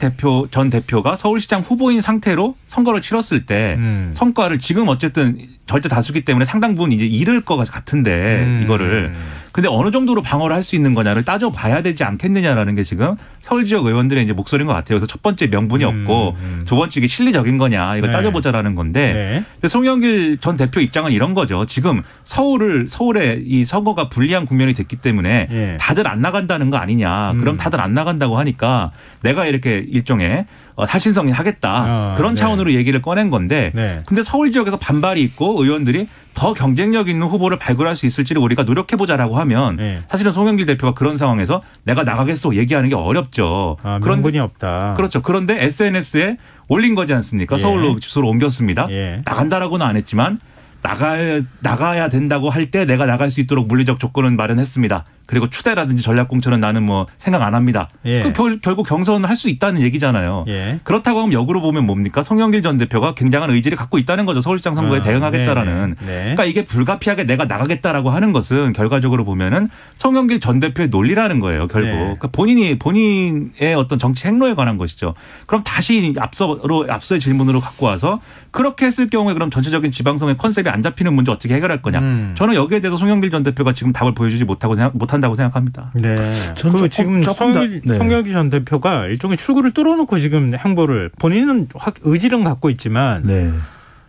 전 대표가 서울시장 후보인 상태로 선거를 치렀을 때 성과를 지금 어쨌든 절대 다수기 때문에 상당 부분 이제 잃을 것 같은데 이거를. 근데 어느 정도로 방어를 할 수 있는 거냐를 따져봐야 되지 않겠느냐라는 게 지금 서울 지역 의원들의 이제 목소리인 것 같아요. 그래서 첫 번째 명분이 없고 두 번째 이게 실리적인 거냐 이거 따져보자라는 건데 근데 송영길 전 대표 입장은 이런 거죠. 지금 서울에 이 선거가 불리한 국면이 됐기 때문에 다들 안 나간다는 거 아니냐. 그럼 다들 안 나간다고 하니까 내가 이렇게 일종의 살신성이 하겠다. 그런 차원으로 얘기를 꺼낸 건데 근데 서울 지역에서 반발이 있고 의원들이 더 경쟁력 있는 후보를 발굴할 수 있을지를 우리가 노력해보자라고 하면 사실은 송영길 대표가 그런 상황에서 내가 나가겠소 얘기하는 게 어렵죠. 명분이 없다. 그렇죠. 그런데 SNS에 올린 거지 않습니까? 서울로 주소로 옮겼습니다. 나간다라고는 안 했지만 나가야 된다고 할 때 내가 나갈 수 있도록 물리적 조건은 마련했습니다. 그리고 추대라든지 전략공천은 나는 뭐 생각 안 합니다. 예. 결국 경선을 할 수 있다는 얘기잖아요. 예. 그렇다고 하면 역으로 보면 뭡니까? 송영길 전 대표가 굉장한 의지를 갖고 있다는 거죠. 서울시장 선거에 대응하겠다라는. 네. 그러니까 이게 불가피하게 내가 나가겠다라고 하는 것은 결과적으로 보면은 송영길 전 대표의 논리라는 거예요. 결국. 네. 그러니까 본인의 어떤 정치 행로에 관한 것이죠. 그럼 다시 앞서의 질문으로 갖고 와서 그렇게 했을 경우에 그럼 전체적인 지방선거의 컨셉이 안 잡히는 문제 어떻게 해결할 거냐. 저는 여기에 대해서 송영길 전 대표가 지금 답을 보여주지 못한다고 생각합니다. 네. 저는 지금 송영길 전 대표가 일종의 출구를 뚫어놓고 지금 행보를 본인은 의지는 갖고 있지만 네.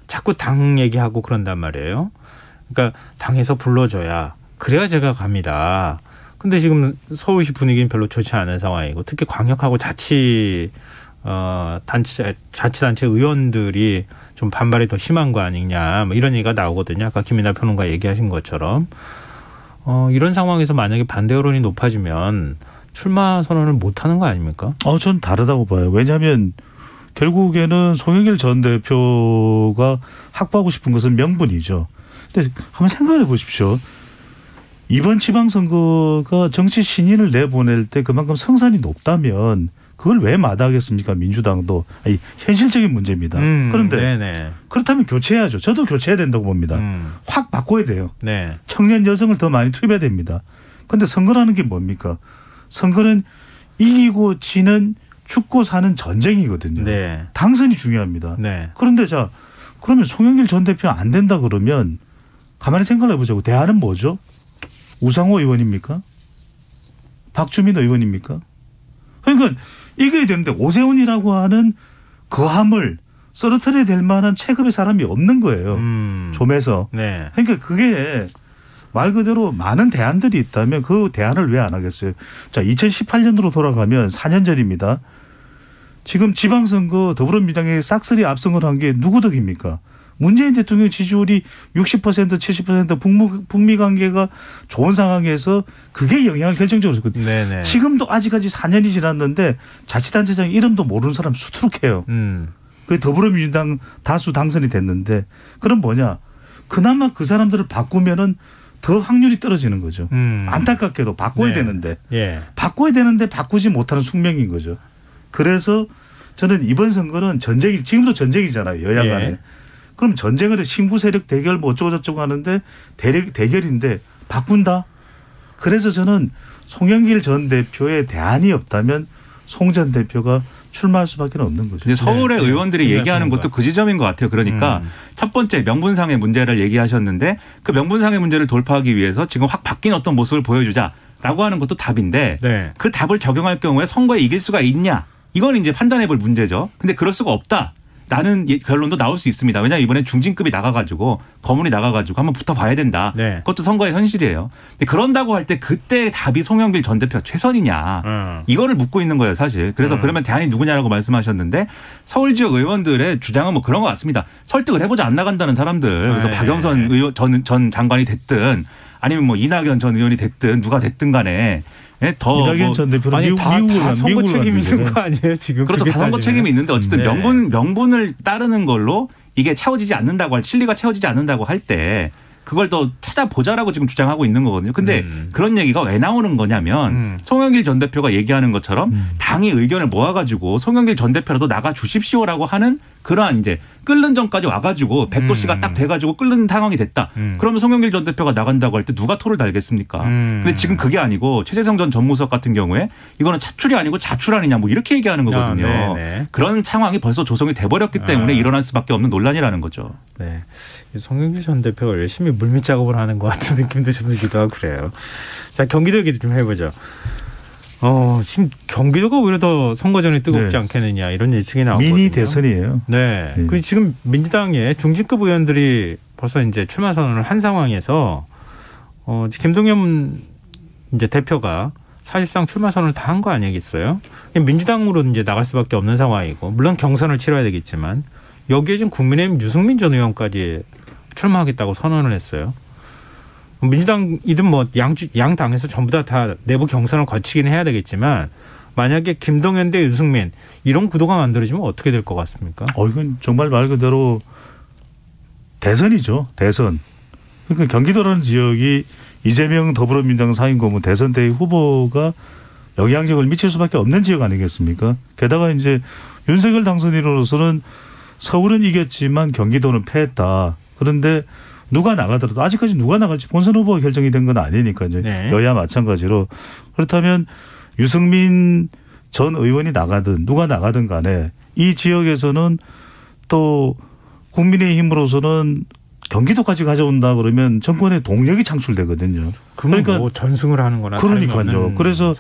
자꾸 당 얘기하고 그런단 말이에요. 그러니까 당에서 불러줘야 그래야 제가 갑니다. 근데 지금 서울시 분위기는 별로 좋지 않은 상황이고 특히 광역하고 자치단체 의원들이 좀 반발이 더 심한 거 아니냐 뭐 이런 얘기가 나오거든요. 아까 김이나 평론가 얘기하신 것처럼 이런 상황에서 만약에 반대 여론이 높아지면 출마 선언을 못하는 거 아닙니까? 전 다르다고 봐요. 왜냐하면 결국에는 송영길 전 대표가 확보하고 싶은 것은 명분이죠. 근데 한번 생각해 보십시오. 이번 지방선거가 정치 신인을 내보낼 때 그만큼 성산이 높다면 그걸 왜 마다하겠습니까? 민주당도. 아니, 현실적인 문제입니다. 그런데 네네. 그렇다면 교체해야죠. 저도 교체해야 된다고 봅니다. 확 바꿔야 돼요. 네. 청년 여성을 더 많이 투입해야 됩니다. 그런데 선거라는 게 뭡니까? 선거는 이기고 지는 죽고 사는 전쟁이거든요. 네. 당선이 중요합니다. 네. 그런데 그러면 송영길 전 대표 안 된다 그러면 가만히 생각을 해보자고. 대안은 뭐죠? 우상호 의원입니까? 박주민 의원입니까? 그러니까 이겨야 되는데 오세훈이라고 하는 거함을 썰어터려야 될 만한 체급의 사람이 없는 거예요. 좀해서. 네. 그러니까 그게 말 그대로 많은 대안들이 있다면 그 대안을 왜 안 하겠어요. 자, 2018년으로 돌아가면 4년 전입니다. 지금 지방선거 더불어민주당이 싹쓸이 압승을 한 게 누구 덕입니까? 문재인 대통령 지지율이 60% 70% 북미 관계가 좋은 상황에서 그게 영향을 결정적으로 줬거든요. 네네. 지금도 아직까지 4년이 지났는데 자치단체장 이름도 모르는 사람 수두룩해요. 그 더불어민주당 다수 당선이 됐는데 그럼 뭐냐. 그나마 그 사람들을 바꾸면은 더 확률이 떨어지는 거죠. 안타깝게도 바꿔야 되는데. 예. 바꿔야 되는데 바꾸지 못하는 숙명인 거죠. 그래서 저는 이번 선거는 전쟁이 지금도 전쟁이잖아요. 여야 간에. 예. 그럼 전쟁을 해 신구 세력 대결 뭐 어쩌고 저쩌고 하는데 대결인데 바꾼다. 그래서 저는 송영길 전 대표의 대안이 없다면 송 전 대표가 출마할 수밖에 없는 거죠. 서울의 네. 의원들이 얘기하는 것도 그 지점인 것 같아요. 그러니까 첫 번째 명분상의 문제를 얘기하셨는데 그 명분상의 문제를 돌파하기 위해서 지금 확 바뀐 어떤 모습을 보여주자라고 하는 것도 답인데 네. 그 답을 적용할 경우에 선거에 이길 수가 있냐. 이건 이제 판단해 볼 문제죠. 근데 그럴 수가 없다. 라는 결론도 나올 수 있습니다. 왜냐하면 이번에 중진급이 나가가지고 거물이 나가가지고 한번 붙어봐야 된다. 네. 그것도 선거의 현실이에요. 근데 그런다고 할 때 그때 답이 송영길 전 대표가 최선이냐. 이거를 묻고 있는 거예요 사실. 그래서 그러면 대안이 누구냐라고 말씀하셨는데 서울 지역 의원들의 주장은 뭐 그런 것 같습니다. 설득을 해보자 안 나간다는 사람들. 그래서 박영선 의원 전 장관이 됐든 아니면 뭐 이낙연 전 의원이 됐든 누가 됐든 간에 이낙연 전 대표는 다 선거 책임이 있는 거 아니에요 지금? 그렇죠. 다 선거 책임이 있는데 어쨌든 네. 명분을 따르는 걸로 이게 채워지지 않는다고 진리가 채워지지 않는다고 할 때 그걸 더 찾아보자라고 지금 주장하고 있는 거거든요. 근데 그런 얘기가 왜 나오는 거냐면 송영길 전 대표가 얘기하는 것처럼 당이 의견을 모아가지고 송영길 전 대표라도 나가 주십시오라고 하는 그러한 이제 끓는 전까지 와가지고 100도씨가 딱 돼가지고 끓는 상황이 됐다. 그러면 송영길 전 대표가 나간다고 할 때 누가 토를 달겠습니까? 근데 지금 그게 아니고 최재성 전 전무석 같은 경우에 이거는 차출이 아니고 자출 아니냐 뭐 이렇게 얘기하는 거거든요. 그런 상황이 벌써 조성이 돼버렸기 때문에 일어날 수밖에 없는 논란이라는 거죠. 네. 송영길 전 대표가 열심히 물밑 작업을 하는 것 같은 느낌도 좀 들기도 하고 그래요. 자, 경기도 얘기 좀 해보죠. 지금 경기도가 오히려 더 선거 전에 뜨겁지 않겠느냐 이런 예측이 나오거든요. 미니 대선이에요. 네. 그 지금 민주당의 중진급 의원들이 벌써 이제 출마 선언을 한 상황에서 김동연 이제 대표가 사실상 출마 선언을 다 한 거 아니겠어요? 민주당으로 이제 나갈 수밖에 없는 상황이고 물론 경선을 치러야 되겠지만 여기에 지금 국민의힘 유승민 전 의원까지 출마하겠다고 선언을 했어요. 민주당이든 뭐 양 당에서 전부 다 내부 경선을 거치긴 해야 되겠지만 만약에 김동연 대 유승민 이런 구도가 만들어지면 어떻게 될 것 같습니까? 이건 정말 말 그대로 대선이죠. 대선. 그러니까 경기도라는 지역이 이재명 더불어민주당 상임고문 대선 대회 후보가 영향력을 미칠 수밖에 없는 지역 아니겠습니까? 게다가 이제 윤석열 당선인으로서는 서울은 이겼지만 경기도는 패했다. 그런데 누가 나가더라도 아직까지 누가 나갈지 본선 후보가 결정이 된 건 아니니까 이제 네. 여야 마찬가지로 그렇다면 유승민 전 의원이 나가든 누가 나가든 간에 이 지역에서는 또 국민의힘으로서는 경기도까지 가져온다 그러면 정권의 동력이 창출되거든요. 그러니까 뭐 전승을 하는 거나 그러니까요. 그래서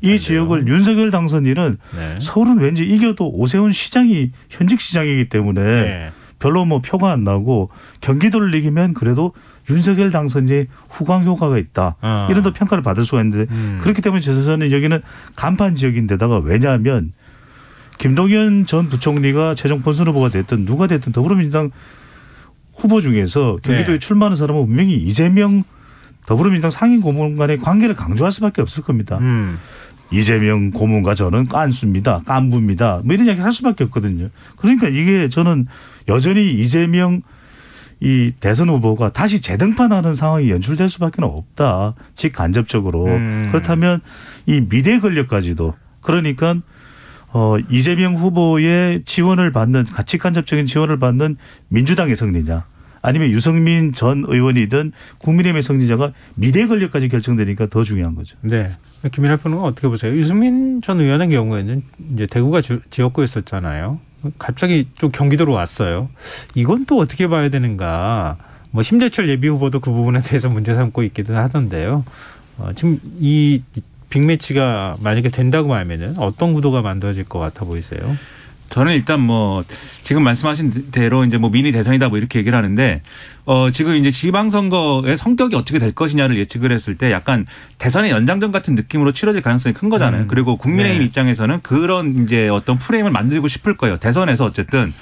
이 지역을 윤석열 당선인은 네. 서울은 왠지 이겨도 오세훈 시장이 현직 시장이기 때문에 네. 별로 뭐 표가 안 나고 경기도를 이기면 그래도 윤석열 당선인의 후광 효과가 있다. 이런 더 평가를 받을 수가 있는데 그렇기 때문에 저는 여기는 간판 지역인데다가 왜냐하면 김동연 전 부총리가 최종 본선 후보가 됐든 누가 됐든 더불어민주당 후보 중에서 경기도에 네. 출마하는 사람은 분명히 이재명 더불어민주당 상임 고문 간의 관계를 강조할 수밖에 없을 겁니다. 이재명 고문과 저는 깐수입니다. 깐부입니다. 뭐 이런 이야기 할 수밖에 없거든요. 그러니까 이게 저는 여전히 이재명 이 대선 후보가 다시 재등판하는 상황이 연출될 수밖에 없다. 직간접적으로. 그렇다면 이 미래 권력까지도 그러니까 이재명 후보의 지원을 받는 직간접적인 지원을 받는 민주당의 승리냐 아니면 유승민 전 의원이든 국민의힘의 승리자가 미래 권력까지 결정되니까 더 중요한 거죠. 네. 김민하 평론가 어떻게 보세요? 유승민 전 의원의 경우에는 이제 대구가 지역구였었잖아요. 갑자기 좀 경기도로 왔어요. 이건 또 어떻게 봐야 되는가? 뭐 심재철 예비 후보도 그 부분에 대해서 문제 삼고 있기도 하던데요. 지금 이 빅매치가 만약에 된다고 하면은 어떤 구도가 만들어질 것 같아 보이세요? 저는 일단 뭐 지금 말씀하신 대로 이제 뭐 미니 대선이다 뭐 이렇게 얘기를 하는데 지금 이제 지방선거의 성격이 어떻게 될 것이냐를 예측을 했을 때 약간 대선의 연장전 같은 느낌으로 치러질 가능성이 큰 거잖아요. 그리고 국민의힘 네. 입장에서는 그런 이제 어떤 프레임을 만들고 싶을 거예요. 대선에서 어쨌든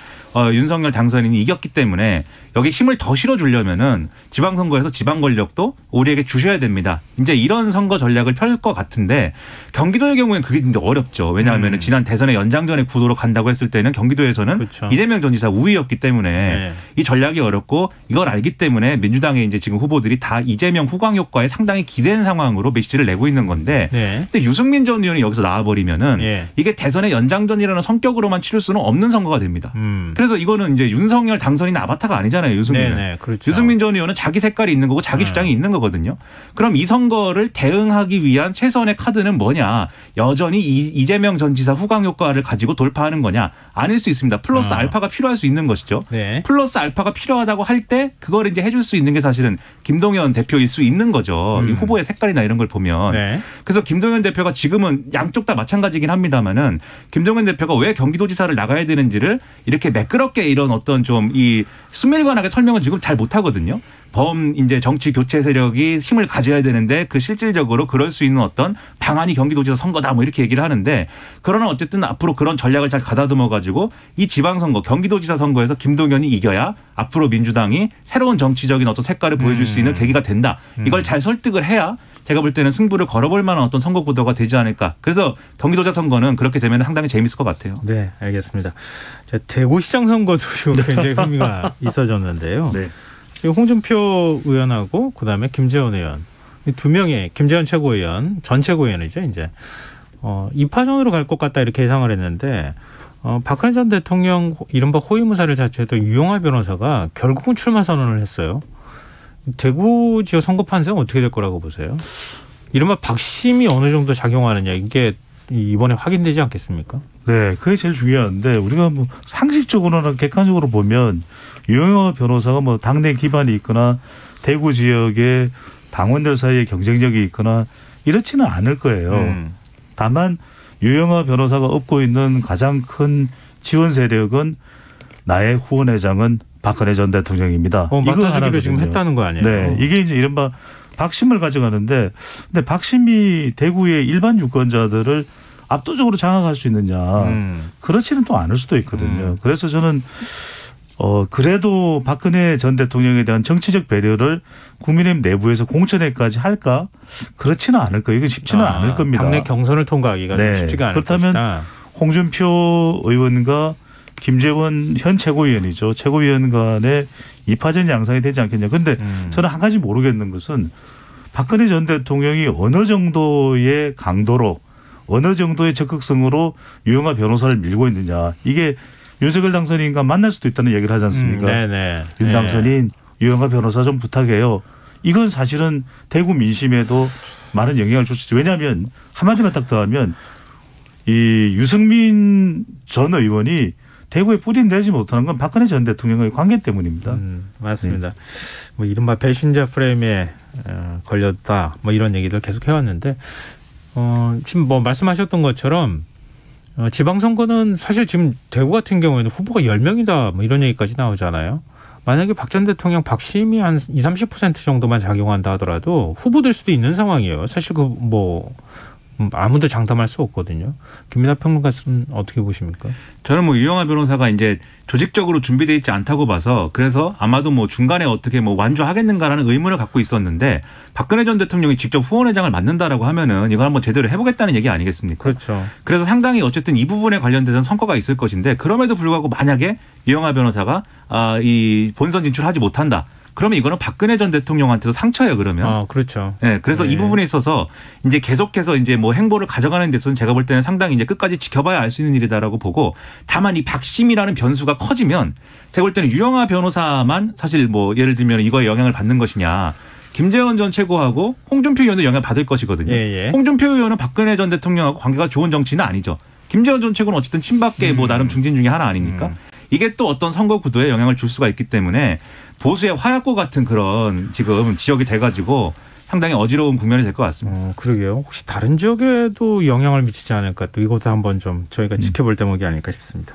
윤석열 당선인이 이겼기 때문에 여기 힘을 더 실어주려면은 지방선거에서 지방 권력도 우리에게 주셔야 됩니다. 이제 이런 선거 전략을 펼 것 같은데 경기도의 경우에는 그게 근데 어렵죠. 왜냐하면 지난 대선의 연장전의 구도로 간다고 했을 때는 경기도에서는 그렇죠. 이재명 전 지사 우위였기 때문에 네. 이 전략이 어렵고 이걸 알기 때문에 민주당의 이제 지금 후보들이 다 이재명 후광 효과에 상당히 기댄 상황으로 메시지를 내고 있는 건데 네. 근데 유승민 전 의원이 여기서 나와버리면은 네. 이게 대선의 연장전이라는 성격으로만 치를 수는 없는 선거가 됩니다. 그래서 이거는 이제 윤석열 당선인 아바타가 아니잖아요. 유승민은. 네네, 그렇죠. 유승민 전 의원은 자기 색깔이 있는 거고 자기 주장이 있는 거거든요. 그럼 이 선거를 대응하기 위한 최선의 카드는 뭐냐. 여전히 이재명 전 지사 후광 효과를 가지고 돌파하는 거냐. 아닐 수 있습니다. 플러스 알파가 필요할 수 있는 것이죠. 네. 플러스 알파가 필요하다고 할 때 그걸 이제 해줄 수 있는 게 사실은 김동연 대표일 수 있는 거죠. 이 후보의 색깔이나 이런 걸 보면. 네. 그래서 김동연 대표가 지금은 양쪽 다 마찬가지긴 합니다만은 김동연 대표가 왜 경기도지사를 나가야 되는지를 이렇게 매끄럽게 이런 어떤 좀 이 수밀관하게 설명은 지금 잘 못하거든요. 이제 정치 교체 세력이 힘을 가져야 되는데 그 실질적으로 그럴 수 있는 어떤 방안이 경기도지사 선거다 뭐 이렇게 얘기를 하는데 그러나 어쨌든 앞으로 그런 전략을 잘 가다듬어 가지고 이 지방선거 경기도지사 선거에서 김동연이 이겨야 앞으로 민주당이 새로운 정치적인 어떤 색깔을 보여줄 수 있는 계기가 된다. 이걸 잘 설득을 해야 제가 볼 때는 승부를 걸어볼 만한 어떤 선거 구도가 되지 않을까. 그래서 경기도지사 선거는 그렇게 되면 상당히 재미있을 것 같아요. 네, 알겠습니다. 자, 대구시장 선거도 굉장히 흥미가 있어졌는데요. 네. 홍준표 의원하고 그다음에 김재원 의원 이 두 명의 김재원 최고위원 전 최고위원이죠. 이제 2파전으로 갈 것 같다 이렇게 예상을 했는데 박근혜 전 대통령 이른바 호위무사를 자처했던 유영하 변호사가 결국은 출마 선언을 했어요. 대구 지역 선거 판세는 어떻게 될 거라고 보세요? 이른바 박심이 어느 정도 작용하느냐 이게 이번에 확인되지 않겠습니까? 네, 그게 제일 중요한데 우리가 뭐 상식적으로나 객관적으로 보면 유영하 변호사가 뭐 당내 기반이 있거나 대구 지역의 당원들 사이에 경쟁력이 있거나 이렇지는 않을 거예요. 다만 유영하 변호사가 얻고 있는 가장 큰 지원 세력은 나의 후원회장은 박근혜 전 대통령입니다. 맡아주기로 지금 했다는 거 아니에요? 네, 이게 이제 이른바 박심을 가져가는데 근데 박심이 대구의 일반 유권자들을 압도적으로 장악할 수 있느냐. 그렇지는 또 않을 수도 있거든요. 그래서 저는 그래도 박근혜 전 대통령에 대한 정치적 배려를 국민의힘 내부에서 공천회까지 할까? 그렇지는 않을 거예요. 이건 쉽지는 않을 겁니다. 당내 경선을 통과하기가 네. 쉽지가 않을 그렇다면 것이다. 홍준표 의원과 김재원 현 최고위원이죠. 최고위원 간의 2파전 양상이 되지 않겠냐. 그런데 저는 한 가지 모르겠는 것은 박근혜 전 대통령이 어느 정도의 강도로 어느 정도의 적극성으로 유영하 변호사를 밀고 있느냐. 이게 윤석열 당선인과 만날 수도 있다는 얘기를 하지 않습니까? 네네. 윤 당선인 유영하 변호사 좀 부탁해요. 이건 사실은 대구 민심에도 많은 영향을 줬죠. 왜냐하면 한마디만 딱 더하면 이 유승민 전 의원이 대구에 뿌리 내지 못하는 건 박근혜 전 대통령의 관계 때문입니다. 맞습니다. 네. 뭐 이른바 배신자 프레임에 걸렸다. 뭐 이런 얘기를 계속 해왔는데 지금 뭐 말씀하셨던 것처럼 지방선거는 사실 지금 대구 같은 경우에는 후보가 10명이다. 뭐 이런 얘기까지 나오잖아요. 만약에 박 전 대통령 박심이 한 20, 30% 정도만 작용한다 하더라도 후보될 수도 있는 상황이에요. 사실 아무도 장담할 수 없거든요. 김민하 평론가는 어떻게 보십니까? 저는 뭐 유영하 변호사가 이제 조직적으로 준비되어 있지 않다고 봐서 그래서 아마도 뭐 중간에 어떻게 뭐 완주하겠는가라는 의문을 갖고 있었는데 박근혜 전 대통령이 직접 후원회장을 맡는다라고 하면은 이걸 한번 제대로 해보겠다는 얘기 아니겠습니까? 그렇죠. 그래서 상당히 어쨌든 이 부분에 관련돼서는 성과가 있을 것인데 그럼에도 불구하고 만약에 유영하 변호사가 이 본선 진출하지 못한다. 그러면 이거는 박근혜 전 대통령한테도 상처예요, 그러면. 그렇죠. 네. 그래서 이 부분에 있어서 이제 계속해서 이제 뭐 행보를 가져가는 데서는 제가 볼 때는 상당히 이제 끝까지 지켜봐야 알 수 있는 일이다라고 보고 다만 이 박심이라는 변수가 커지면 제가 볼 때는 유영하 변호사만 사실 뭐 예를 들면 이거에 영향을 받는 것이냐. 김재원 전 최고하고 홍준표 의원도 영향을 받을 것이거든요. 예. 홍준표 의원은 박근혜 전 대통령하고 관계가 좋은 정치는 아니죠. 김재원 전 최고는 어쨌든 친박계 뭐 나름 중진 중에 하나 아닙니까? 이게 또 어떤 선거 구도에 영향을 줄 수가 있기 때문에 보수의 화약고 같은 그런 지금 지역이 돼가지고 상당히 어지러운 국면이 될 것 같습니다. 그러게요. 혹시 다른 지역에도 영향을 미치지 않을까 또 이것도 한번 좀 저희가 지켜볼 대목이 아닐까 싶습니다.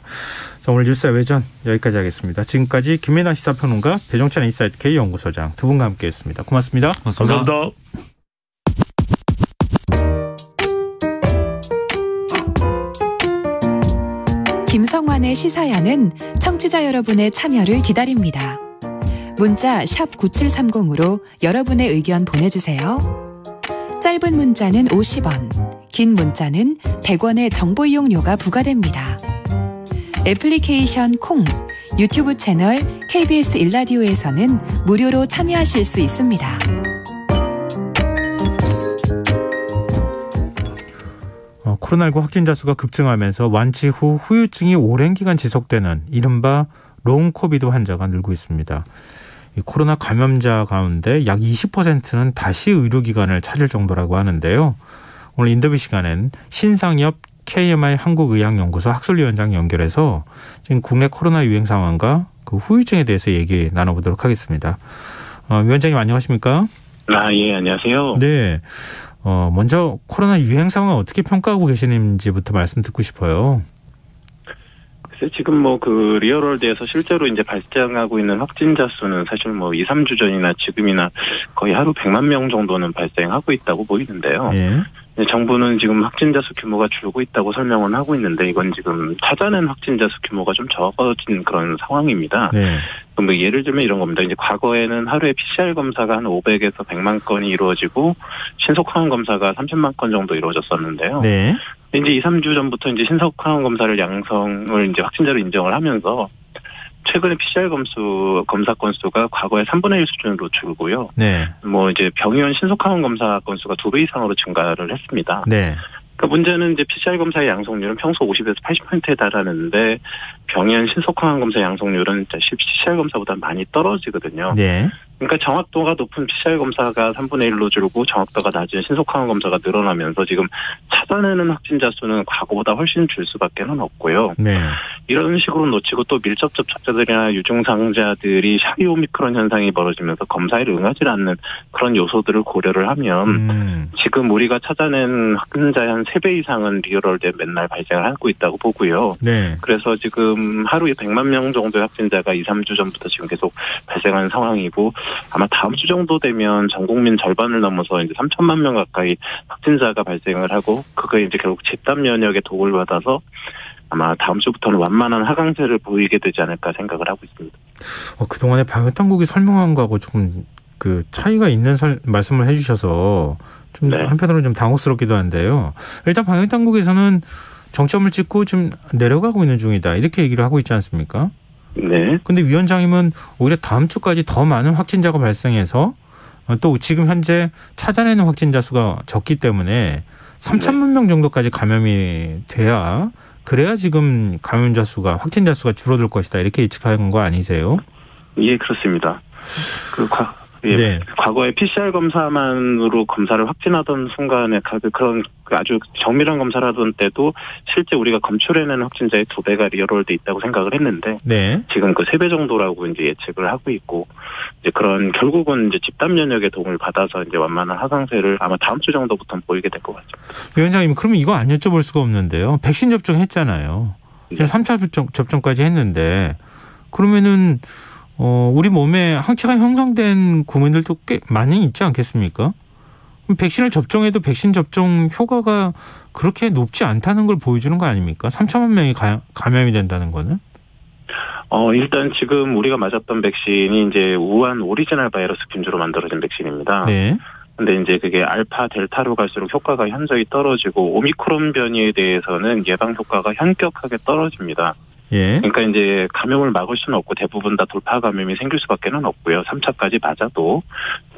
자, 오늘 뉴스 외전 여기까지 하겠습니다. 지금까지 김민하 시사평론가 배종찬 인사이트 K 연구소장 두 분과 함께했습니다. 고맙습니다. 감사합니다. 김성환의 시사야는 청취자 여러분의 참여를 기다립니다. 문자 샵 9730으로 여러분의 의견 보내주세요. 짧은 문자는 50원, 긴 문자는 100원의 정보 이용료가 부과됩니다. 애플리케이션 콩, 유튜브 채널 KBS 일라디오에서는 무료로 참여하실 수 있습니다. 코로나19 확진자 수가 급증하면서 완치 후 후유증이 오랜 기간 지속되는 이른바 롱 코비드 환자가 늘고 있습니다. 이 코로나 감염자 가운데 약 20%는 다시 의료기관을 찾을 정도라고 하는데요. 오늘 인터뷰 시간엔 신상엽 KMI 한국의학연구소 학술위원장 연결해서 지금 국내 코로나 유행 상황과 그 후유증에 대해서 얘기 나눠보도록 하겠습니다. 위원장님 안녕하십니까? 예, 안녕하세요. 네. 먼저 코로나 유행 상황 어떻게 평가하고 계시는지부터 말씀 듣고 싶어요. 글쎄, 지금 뭐 그 리얼월드에서 실제로 이제 발생하고 있는 확진자 수는 사실 뭐 2, 3주 전이나 지금이나 거의 하루 100만 명 정도는 발생하고 있다고 보이는데요. 예. 정부는 지금 확진자 수 규모가 줄고 있다고 설명은 하고 있는데 이건 지금 찾아낸 확진자 수 규모가 좀 적어진 그런 상황입니다. 네. 뭐 예를 들면 이런 겁니다. 이제 과거에는 하루에 PCR 검사가 한 500에서 100만 건이 이루어지고 신속 항원 검사가 30만 건 정도 이루어졌었는데요. 네. 이제 2, 3주 전부터 이제 신속 항원 검사를 양성을 이제 확진자로 인정을 하면서 최근에 PCR 검사 건수가 과거의 3분의 1 수준으로 줄고요. 네. 뭐 이제 병의원 신속 항원 검사 건수가 2배 이상으로 증가를 했습니다. 네. 그러니까 문제는 이제 PCR 검사의 양성률은 평소 50에서 80%에 달하는데 병의원 신속 항원 검사 양성률은 PCR 검사보다 많이 떨어지거든요. 네. 그러니까 정확도가 높은 PCR 검사가 3분의 1로 줄고 정확도가 낮은 신속 항원 검사가 늘어나면서 지금 찾아내는 확진자 수는 과거보다 훨씬 줄 수밖에는 없고요. 네. 이런 식으로 놓치고 또 밀접 접촉자들이나 유증상자들이 샤이 오미크론 현상이 벌어지면서 검사에 응하지 않는 그런 요소들을 고려를 하면 지금 우리가 찾아낸 확진자의 한 3배 이상은 리얼월드에 맨날 발생을 하고 있다고 보고요. 네. 그래서 지금 하루에 100만 명 정도의 확진자가 2, 3주 전부터 지금 계속 발생하는 상황이고 아마 다음 주 정도 되면 전 국민 절반을 넘어서 이제 3천만 명 가까이 확진자가 발생을 하고 그거에 이제 결국 집단 면역에 도움을 받아서 아마 다음 주부터는 완만한 하강세를 보이게 되지 않을까 생각을 하고 있습니다. 그동안에 방역당국이 설명한 거하고 조금 그 차이가 있는 말씀을 해주셔서 좀 네. 한편으로는 좀 당혹스럽기도 한데요. 일단 방역당국에서는 정점을 찍고 좀 내려가고 있는 중이다 이렇게 얘기를 하고 있지 않습니까? 네. 근데 위원장님은 오히려 다음 주까지 더 많은 확진자가 발생해서 또 지금 현재 찾아내는 확진자 수가 적기 때문에 3천만 명 정도까지 감염이 돼야 그래야 지금 감염자 수가 확진자 수가 줄어들 것이다 이렇게 예측하는 거 아니세요? 예, 그렇습니다. 과거에 PCR 검사만으로 검사를 확진하던 순간에 그런 아주 정밀한 검사를 하던 때도 실제 우리가 검출해내는 확진자의 2배가 리얼월드에 있다고 생각을 했는데 지금 그 3배 정도라고 이제 예측을 하고 있고 이제 그런 결국은 이제 집단 면역의 도움을 받아서 이제 완만한 하강세를 아마 다음 주 정도부터는 보이게 될 것 같습니다. 위원장님, 그러면 이거 안 여쭤볼 수가 없는데요. 백신 접종했잖아요. 지금 3차 접종까지 했는데 그러면은 우리 몸에 항체가 형성된 국민들도 꽤 많이 있지 않겠습니까? 백신을 접종해도 백신 접종 효과가 그렇게 높지 않다는 걸 보여주는 거 아닙니까? 3천만 명이 감염이 된다는 거는? 일단 지금 우리가 맞았던 백신이 이제 우한 오리지널 바이러스 균주로 만들어진 백신입니다. 근데 이제 그게 알파, 델타로 갈수록 효과가 현저히 떨어지고 오미크론 변이에 대해서는 예방 효과가 현격하게 떨어집니다. 그러니까 이제 감염을 막을 수는 없고 대부분 다 돌파 감염이 생길 수밖에는 없고요. 3차까지 맞아도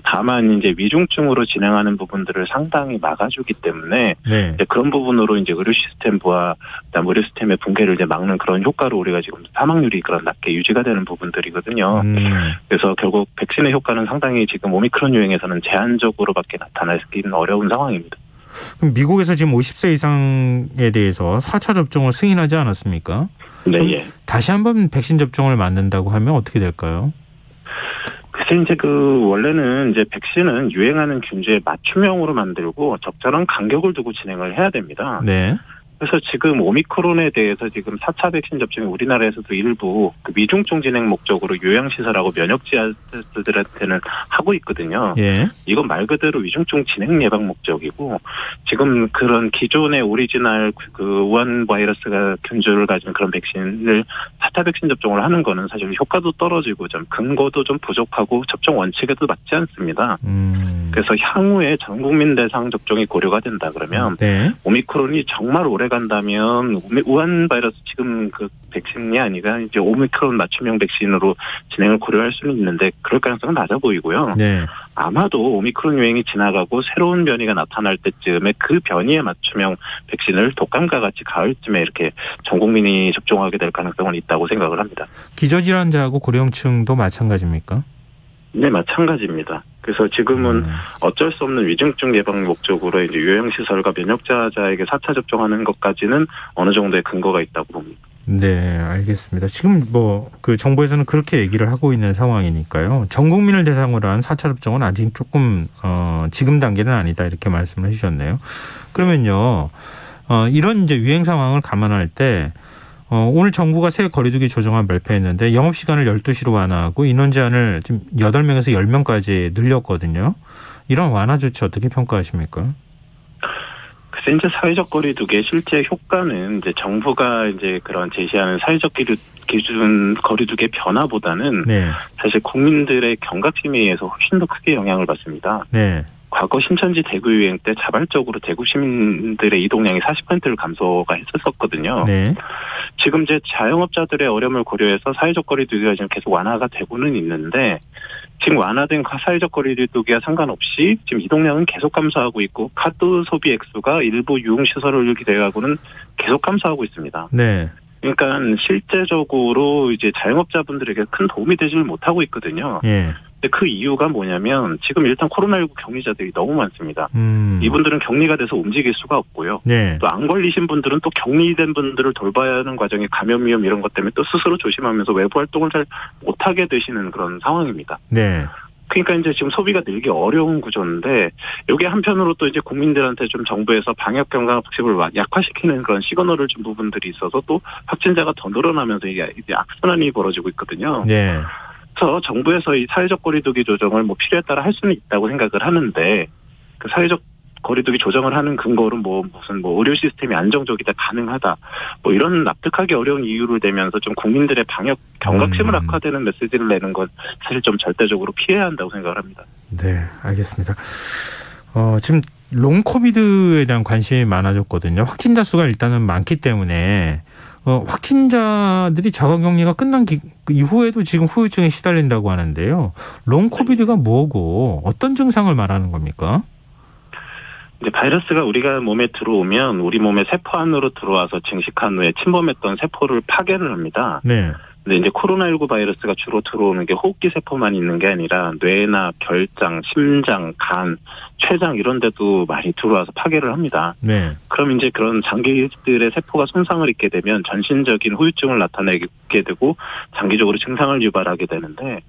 다만 이제 위중증으로 진행하는 부분들을 상당히 막아주기 때문에 이제 그런 부분으로 이제 의료 시스템부와 그다음 의료 시스템의 붕괴를 이제 막는 그런 효과로 우리가 지금 사망률이 그런 낮게 유지가 되는 부분들이거든요. 그래서 결국 백신의 효과는 상당히 지금 오미크론 유행에서는 제한적으로밖에 나타나기는 어려운 상황입니다. 그럼 미국에서 지금 50세 이상에 대해서 4차 접종을 승인하지 않았습니까? 네. 다시 한번 백신 접종을 맞는다고 하면 어떻게 될까요? 글쎄 이제 원래는 이제 백신은 유행하는 균주에 맞춤형으로 만들고 적절한 간격을 두고 진행을 해야 됩니다. 그래서 지금 오미크론에 대해서 지금 4차 백신 접종이 우리나라에서도 일부 그 위중증 진행 목적으로 요양시설하고 면역지하들한테는 하고 있거든요. 이건 말 그대로 위중증 진행 예방 목적이고 지금 그런 기존의 오리지널 그 우한 바이러스가 균주를 가진 그런 백신을 4차 백신 접종을 하는 거는 사실 효과도 떨어지고 좀 근거도 좀 부족하고 접종 원칙에도 맞지 않습니다. 그래서 향후에 전 국민 대상 접종이 고려가 된다 그러면 오미크론이 정말 오래 간다면 우한 바이러스 지금 그 백신이 아니라 이제 오미크론 맞춤형 백신으로 진행을 고려할 수는 있는데 그럴 가능성은 낮아 보이고요. 아마도 오미크론 유행이 지나가고 새로운 변이가 나타날 때쯤에 그 변이에 맞춤형 백신을 독감과 같이 가을쯤에 이렇게 전 국민이 접종하게 될 가능성은 있다고 생각을 합니다. 기저질환자하고 고령층도 마찬가지입니까? 네, 마찬가지입니다. 그래서 지금은 어쩔 수 없는 위중증 예방 목적으로 이제 요양시설과 면역자자에게 4차 접종하는 것까지는 어느 정도의 근거가 있다고 봅니다. 네, 알겠습니다. 지금 그 정부에서는 그렇게 얘기를 하고 있는 상황이니까요. 전 국민을 대상으로 한 4차 접종은 아직 조금 지금 단계는 아니다 이렇게 말씀을 해주셨네요. 그러면요, 이런 이제 유행 상황을 감안할 때 오늘 정부가 새 거리두기 조정안 발표했는데 영업시간을 12시로 완화하고 인원 제한을 지금 8명에서 10명까지 늘렸거든요. 이런 완화 조치 어떻게 평가하십니까? 글쎄 이제 사회적 거리두기의 실제 효과는 이제 정부가 이제 그런 제시하는 사회적 기준 거리두기의 변화보다는 사실 국민들의 경각심에 의해서 훨씬 더 크게 영향을 받습니다. 과거 신천지 대구 유행 때 자발적으로 대구 시민들의 이동량이 40%를 감소가 했었거든요. 지금 이제 자영업자들의 어려움을 고려해서 사회적 거리두기가 지금 계속 완화가 되고는 있는데 지금 완화된 사회적 거리두기와 상관없이 지금 이동량은 계속 감소하고 있고 카드 소비 액수가 일부 유흥시설을 대하고는 계속 감소하고 있습니다. 그러니까 실제적으로 이제 자영업자분들에게 큰 도움이 되지를 못하고 있거든요. 근데 그 이유가 뭐냐면 지금 일단 코로나19 격리자들이 너무 많습니다. 이분들은 격리가 돼서 움직일 수가 없고요. 또 안 걸리신 분들은 또 격리된 분들을 돌봐야 하는 과정에 감염 위험 이런 것 때문에 또 스스로 조심하면서 외부 활동을 잘 못하게 되시는 그런 상황입니다. 그러니까 이제 지금 소비가 늘기 어려운 구조인데 이게 한편으로 또 이제 국민들한테 좀 정부에서 방역 경각심을 약화시키는 그런 시그널을 준 부분들이 있어서 또 확진자가 더 늘어나면서 이게 이제 악순환이 벌어지고 있거든요. 그래서 정부에서 이 사회적 거리두기 조정을 필요에 따라 할 수는 있다고 생각을 하는데 그 사회적 거리두기 조정을 하는 근거로 무슨 의료 시스템이 안정적이다 가능하다 이런 납득하기 어려운 이유를 대면서 좀 국민들의 방역 경각심을 악화되는 메시지를 내는 건 사실 좀 절대적으로 피해야 한다고 생각을 합니다. 네, 알겠습니다. 지금 롱 코비드에 대한 관심이 많아졌거든요. 확진자 수가 일단은 많기 때문에 확진자들이 자가격리가 끝난 이후에도 지금 후유증에 시달린다고 하는데요. 롱 코비드가 뭐고 어떤 증상을 말하는 겁니까? 이제 바이러스가 우리가 몸에 들어오면 우리 몸의 세포 안으로 들어와서 증식한 후에 침범했던 세포를 파괴를 합니다. 네. 근데 이제 코로나19 바이러스가 주로 들어오는 게 호흡기 세포만 있는 게 아니라 뇌나 결장, 심장, 간, 췌장 이런 데도 많이 들어와서 파괴를 합니다. 네. 그럼 이제 그런 장기들의 세포가 손상을 입게 되면 전신적인 후유증을 나타내게 되고 장기적으로 증상을 유발하게 되는데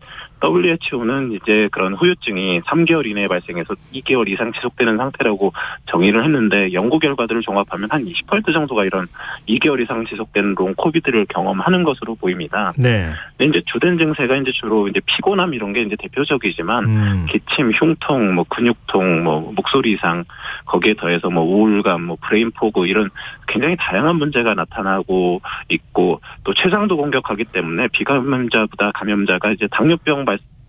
WHO는 이제 그런 후유증이 3개월 이내에 발생해서 2개월 이상 지속되는 상태라고 정의를 했는데 연구 결과들을 종합하면 한 20% 정도가 이런 2개월 이상 지속되는 롱 코비드를 경험하는 것으로 보입니다. 네. 근데 이제 주된 증세가 이제 주로 이제 피곤함 이런 게 이제 대표적이지만 기침, 흉통, 뭐 근육통, 뭐 목소리 이상 거기에 더해서 뭐 우울감, 뭐 브레인 포그 이런 굉장히 다양한 문제가 나타나고 있고 또 췌장도 공격하기 때문에 비감염자보다 감염자가 이제 당뇨병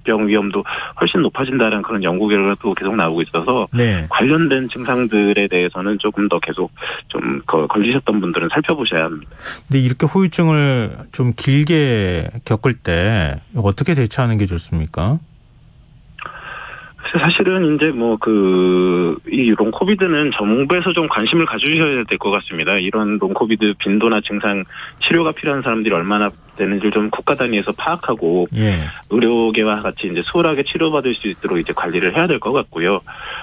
병 위험도 훨씬 높아진다는 그런 연구 결과도 계속 나오고 있어서 네. 관련된 증상들에 대해서는 조금 더 계속 좀 걸리셨던 분들은 살펴보셔야 합니다. 근데 이렇게 후유증을 좀 길게 겪을 때 어떻게 대처하는 게 좋습니까? 사실은 이제 이 롱 코비드는 정부에서 좀 관심을 가져주셔야 될 것 같습니다. 이런 롱 코비드 빈도나 증상 치료가 필요한 사람들이 얼마나 되는지를 좀 국가 단위에서 파악하고 의료계와 같이 이제 수월하게 치료받을 수 있도록 이제 관리를 해야 될 것 같고요.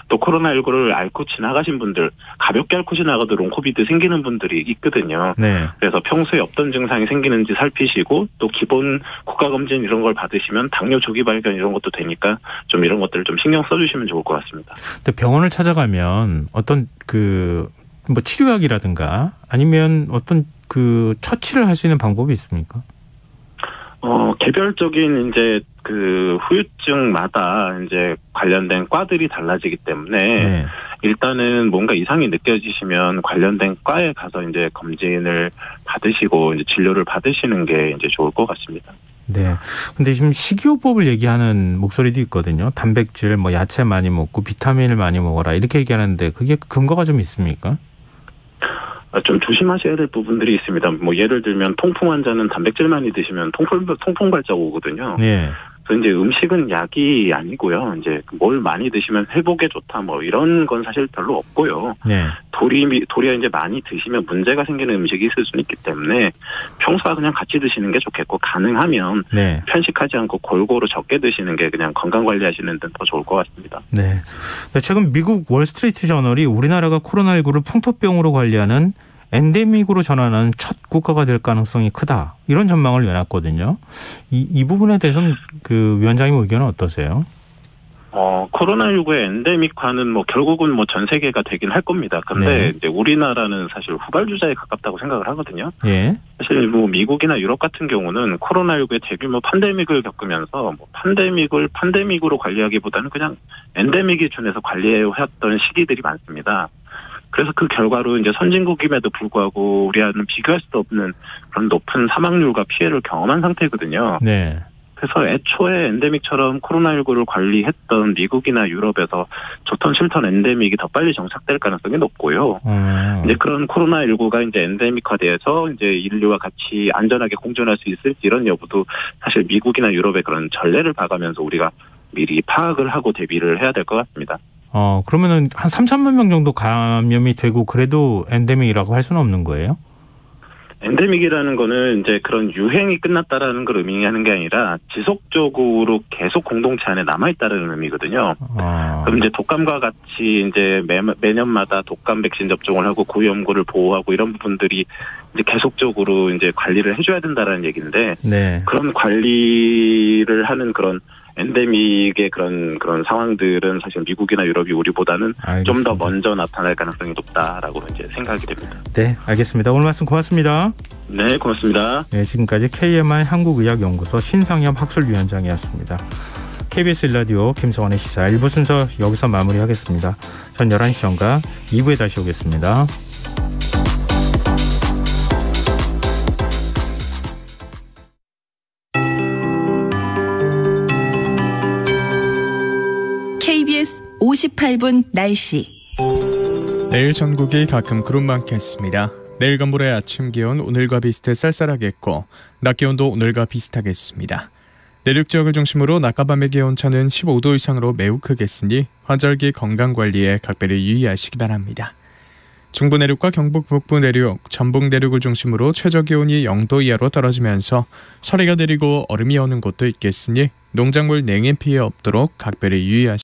또 코로나19를 앓고 지나가신 분들, 가볍게 앓고 지나가도 롱 코비드 생기는 분들이 있거든요. 네. 그래서 평소에 어떤 증상이 생기는지 살피시고 또 기본 국가검진 이런 걸 받으시면 당뇨 조기 발견 이런 것도 되니까 좀 이런 것들을 좀 신경 써주시면 좋을 것 같습니다. 근데 병원을 찾아가면 어떤 뭐 치료약이라든가 아니면 어떤 처치를 할 수 있는 방법이 있습니까? 개별적인 이제 후유증마다 이제 관련된 과들이 달라지기 때문에 네. 일단은 뭔가 이상이 느껴지시면 관련된 과에 가서 이제 검진을 받으시고 이제 진료를 받으시는 게 이제 좋을 것 같습니다. 네. 근데 지금 식이요법을 얘기하는 목소리도 있거든요. 단백질, 뭐 야채 많이 먹고 비타민을 많이 먹어라 이렇게 얘기하는데 그게 근거가 좀 있습니까? 좀 조심하셔야 될 부분들이 있습니다. 뭐 예를 들면 통풍 환자는 단백질 많이 드시면 통풍 발작 오거든요. 네. 그래서 이제 음식은 약이 아니고요. 이제 뭘 많이 드시면 회복에 좋다 뭐 이런 건 사실 별로 없고요. 네. 도리어 이제 많이 드시면 문제가 생기는 음식이 있을 수는 있기 때문에 평소와 그냥 같이 드시는 게 좋겠고 가능하면 네. 편식하지 않고 골고루 적게 드시는 게 그냥 건강 관리하시는 데는 더 좋을 것 같습니다. 네. 최근 미국 월스트리트 저널이 우리나라가 코로나19를 풍토병으로 관리하는 엔데믹으로 전환하는 첫 국가가 될 가능성이 크다. 이런 전망을 내놨거든요. 이 부분에 대해서는 위원장님 의견은 어떠세요? 코로나19의 엔데믹화는 결국은 전 세계가 되긴 할 겁니다. 근데 네. 이제 우리나라는 사실 후발주자에 가깝다고 생각을 하거든요. 예. 사실 미국이나 유럽 같은 경우는 코로나19의 대규모 팬데믹을 겪으면서 팬데믹으로 관리하기보다는 그냥 엔데믹 기준에서 관리해왔던 시기들이 많습니다. 그래서 그 결과로 이제 선진국임에도 불구하고 우리와는 비교할 수도 없는 그런 높은 사망률과 피해를 경험한 상태거든요. 네. 그래서 애초에 엔데믹처럼 코로나19를 관리했던 미국이나 유럽에서 좋던 싫던 엔데믹이 더 빨리 정착될 가능성이 높고요. 이제 그런 코로나19가 이제 엔데믹화돼서 이제 인류와 같이 안전하게 공존할 수 있을지 이런 여부도 사실 미국이나 유럽의 그런 전례를 봐가면서 우리가 미리 파악을 하고 대비를 해야 될 것 같습니다. 그러면은 한 3천만 명 정도 감염이 되고 그래도 엔데믹이라고 할 수는 없는 거예요? 엔데믹이라는 거는 이제 그런 유행이 끝났다라는 걸 의미하는 게 아니라 지속적으로 계속 공동체 안에 남아있다는 의미거든요. 그럼 이제 독감과 같이 이제 매년마다 독감 백신 접종을 하고 고위험군을 보호하고 이런 부분들이 이제 계속적으로 이제 관리를 해줘야 된다라는 얘기인데 네. 그런 관리를 하는 그런 엔데믹의 그런 상황들은 사실 미국이나 유럽이 우리보다는 좀 더 먼저 나타날 가능성이 높다라고 이제 생각이 됩니다. 네, 알겠습니다. 오늘 말씀 고맙습니다. 네, 고맙습니다. 네, 지금까지 KMI 한국의학연구소 신상엽 학술위원장이었습니다. KBS 1라디오 김성환의 시사 1부 순서 여기서 마무리하겠습니다. 전 11시 전과 2부에 다시 오겠습니다. KBS 58분 날씨. 내일 전국이 가끔 구름 많겠습니다. 내일 간모레 아침 기온 오늘과 비슷해 쌀쌀하겠고 낮 기온도 오늘과 비슷하겠습니다. 내륙 지역을 중심으로 낮과 밤의 기온차는 15도 이상으로 매우 크겠으니 환절기 건강관리에 각별히 유의하시기 바랍니다. 중부 내륙과 경북 북부 내륙, 전북 내륙을 중심으로 최저기온이 0도 이하로 떨어지면서 서리가 내리고 얼음이 오는 곳도 있겠으니 농작물 냉해 피해 없도록 각별히 유의하시기 바랍니다.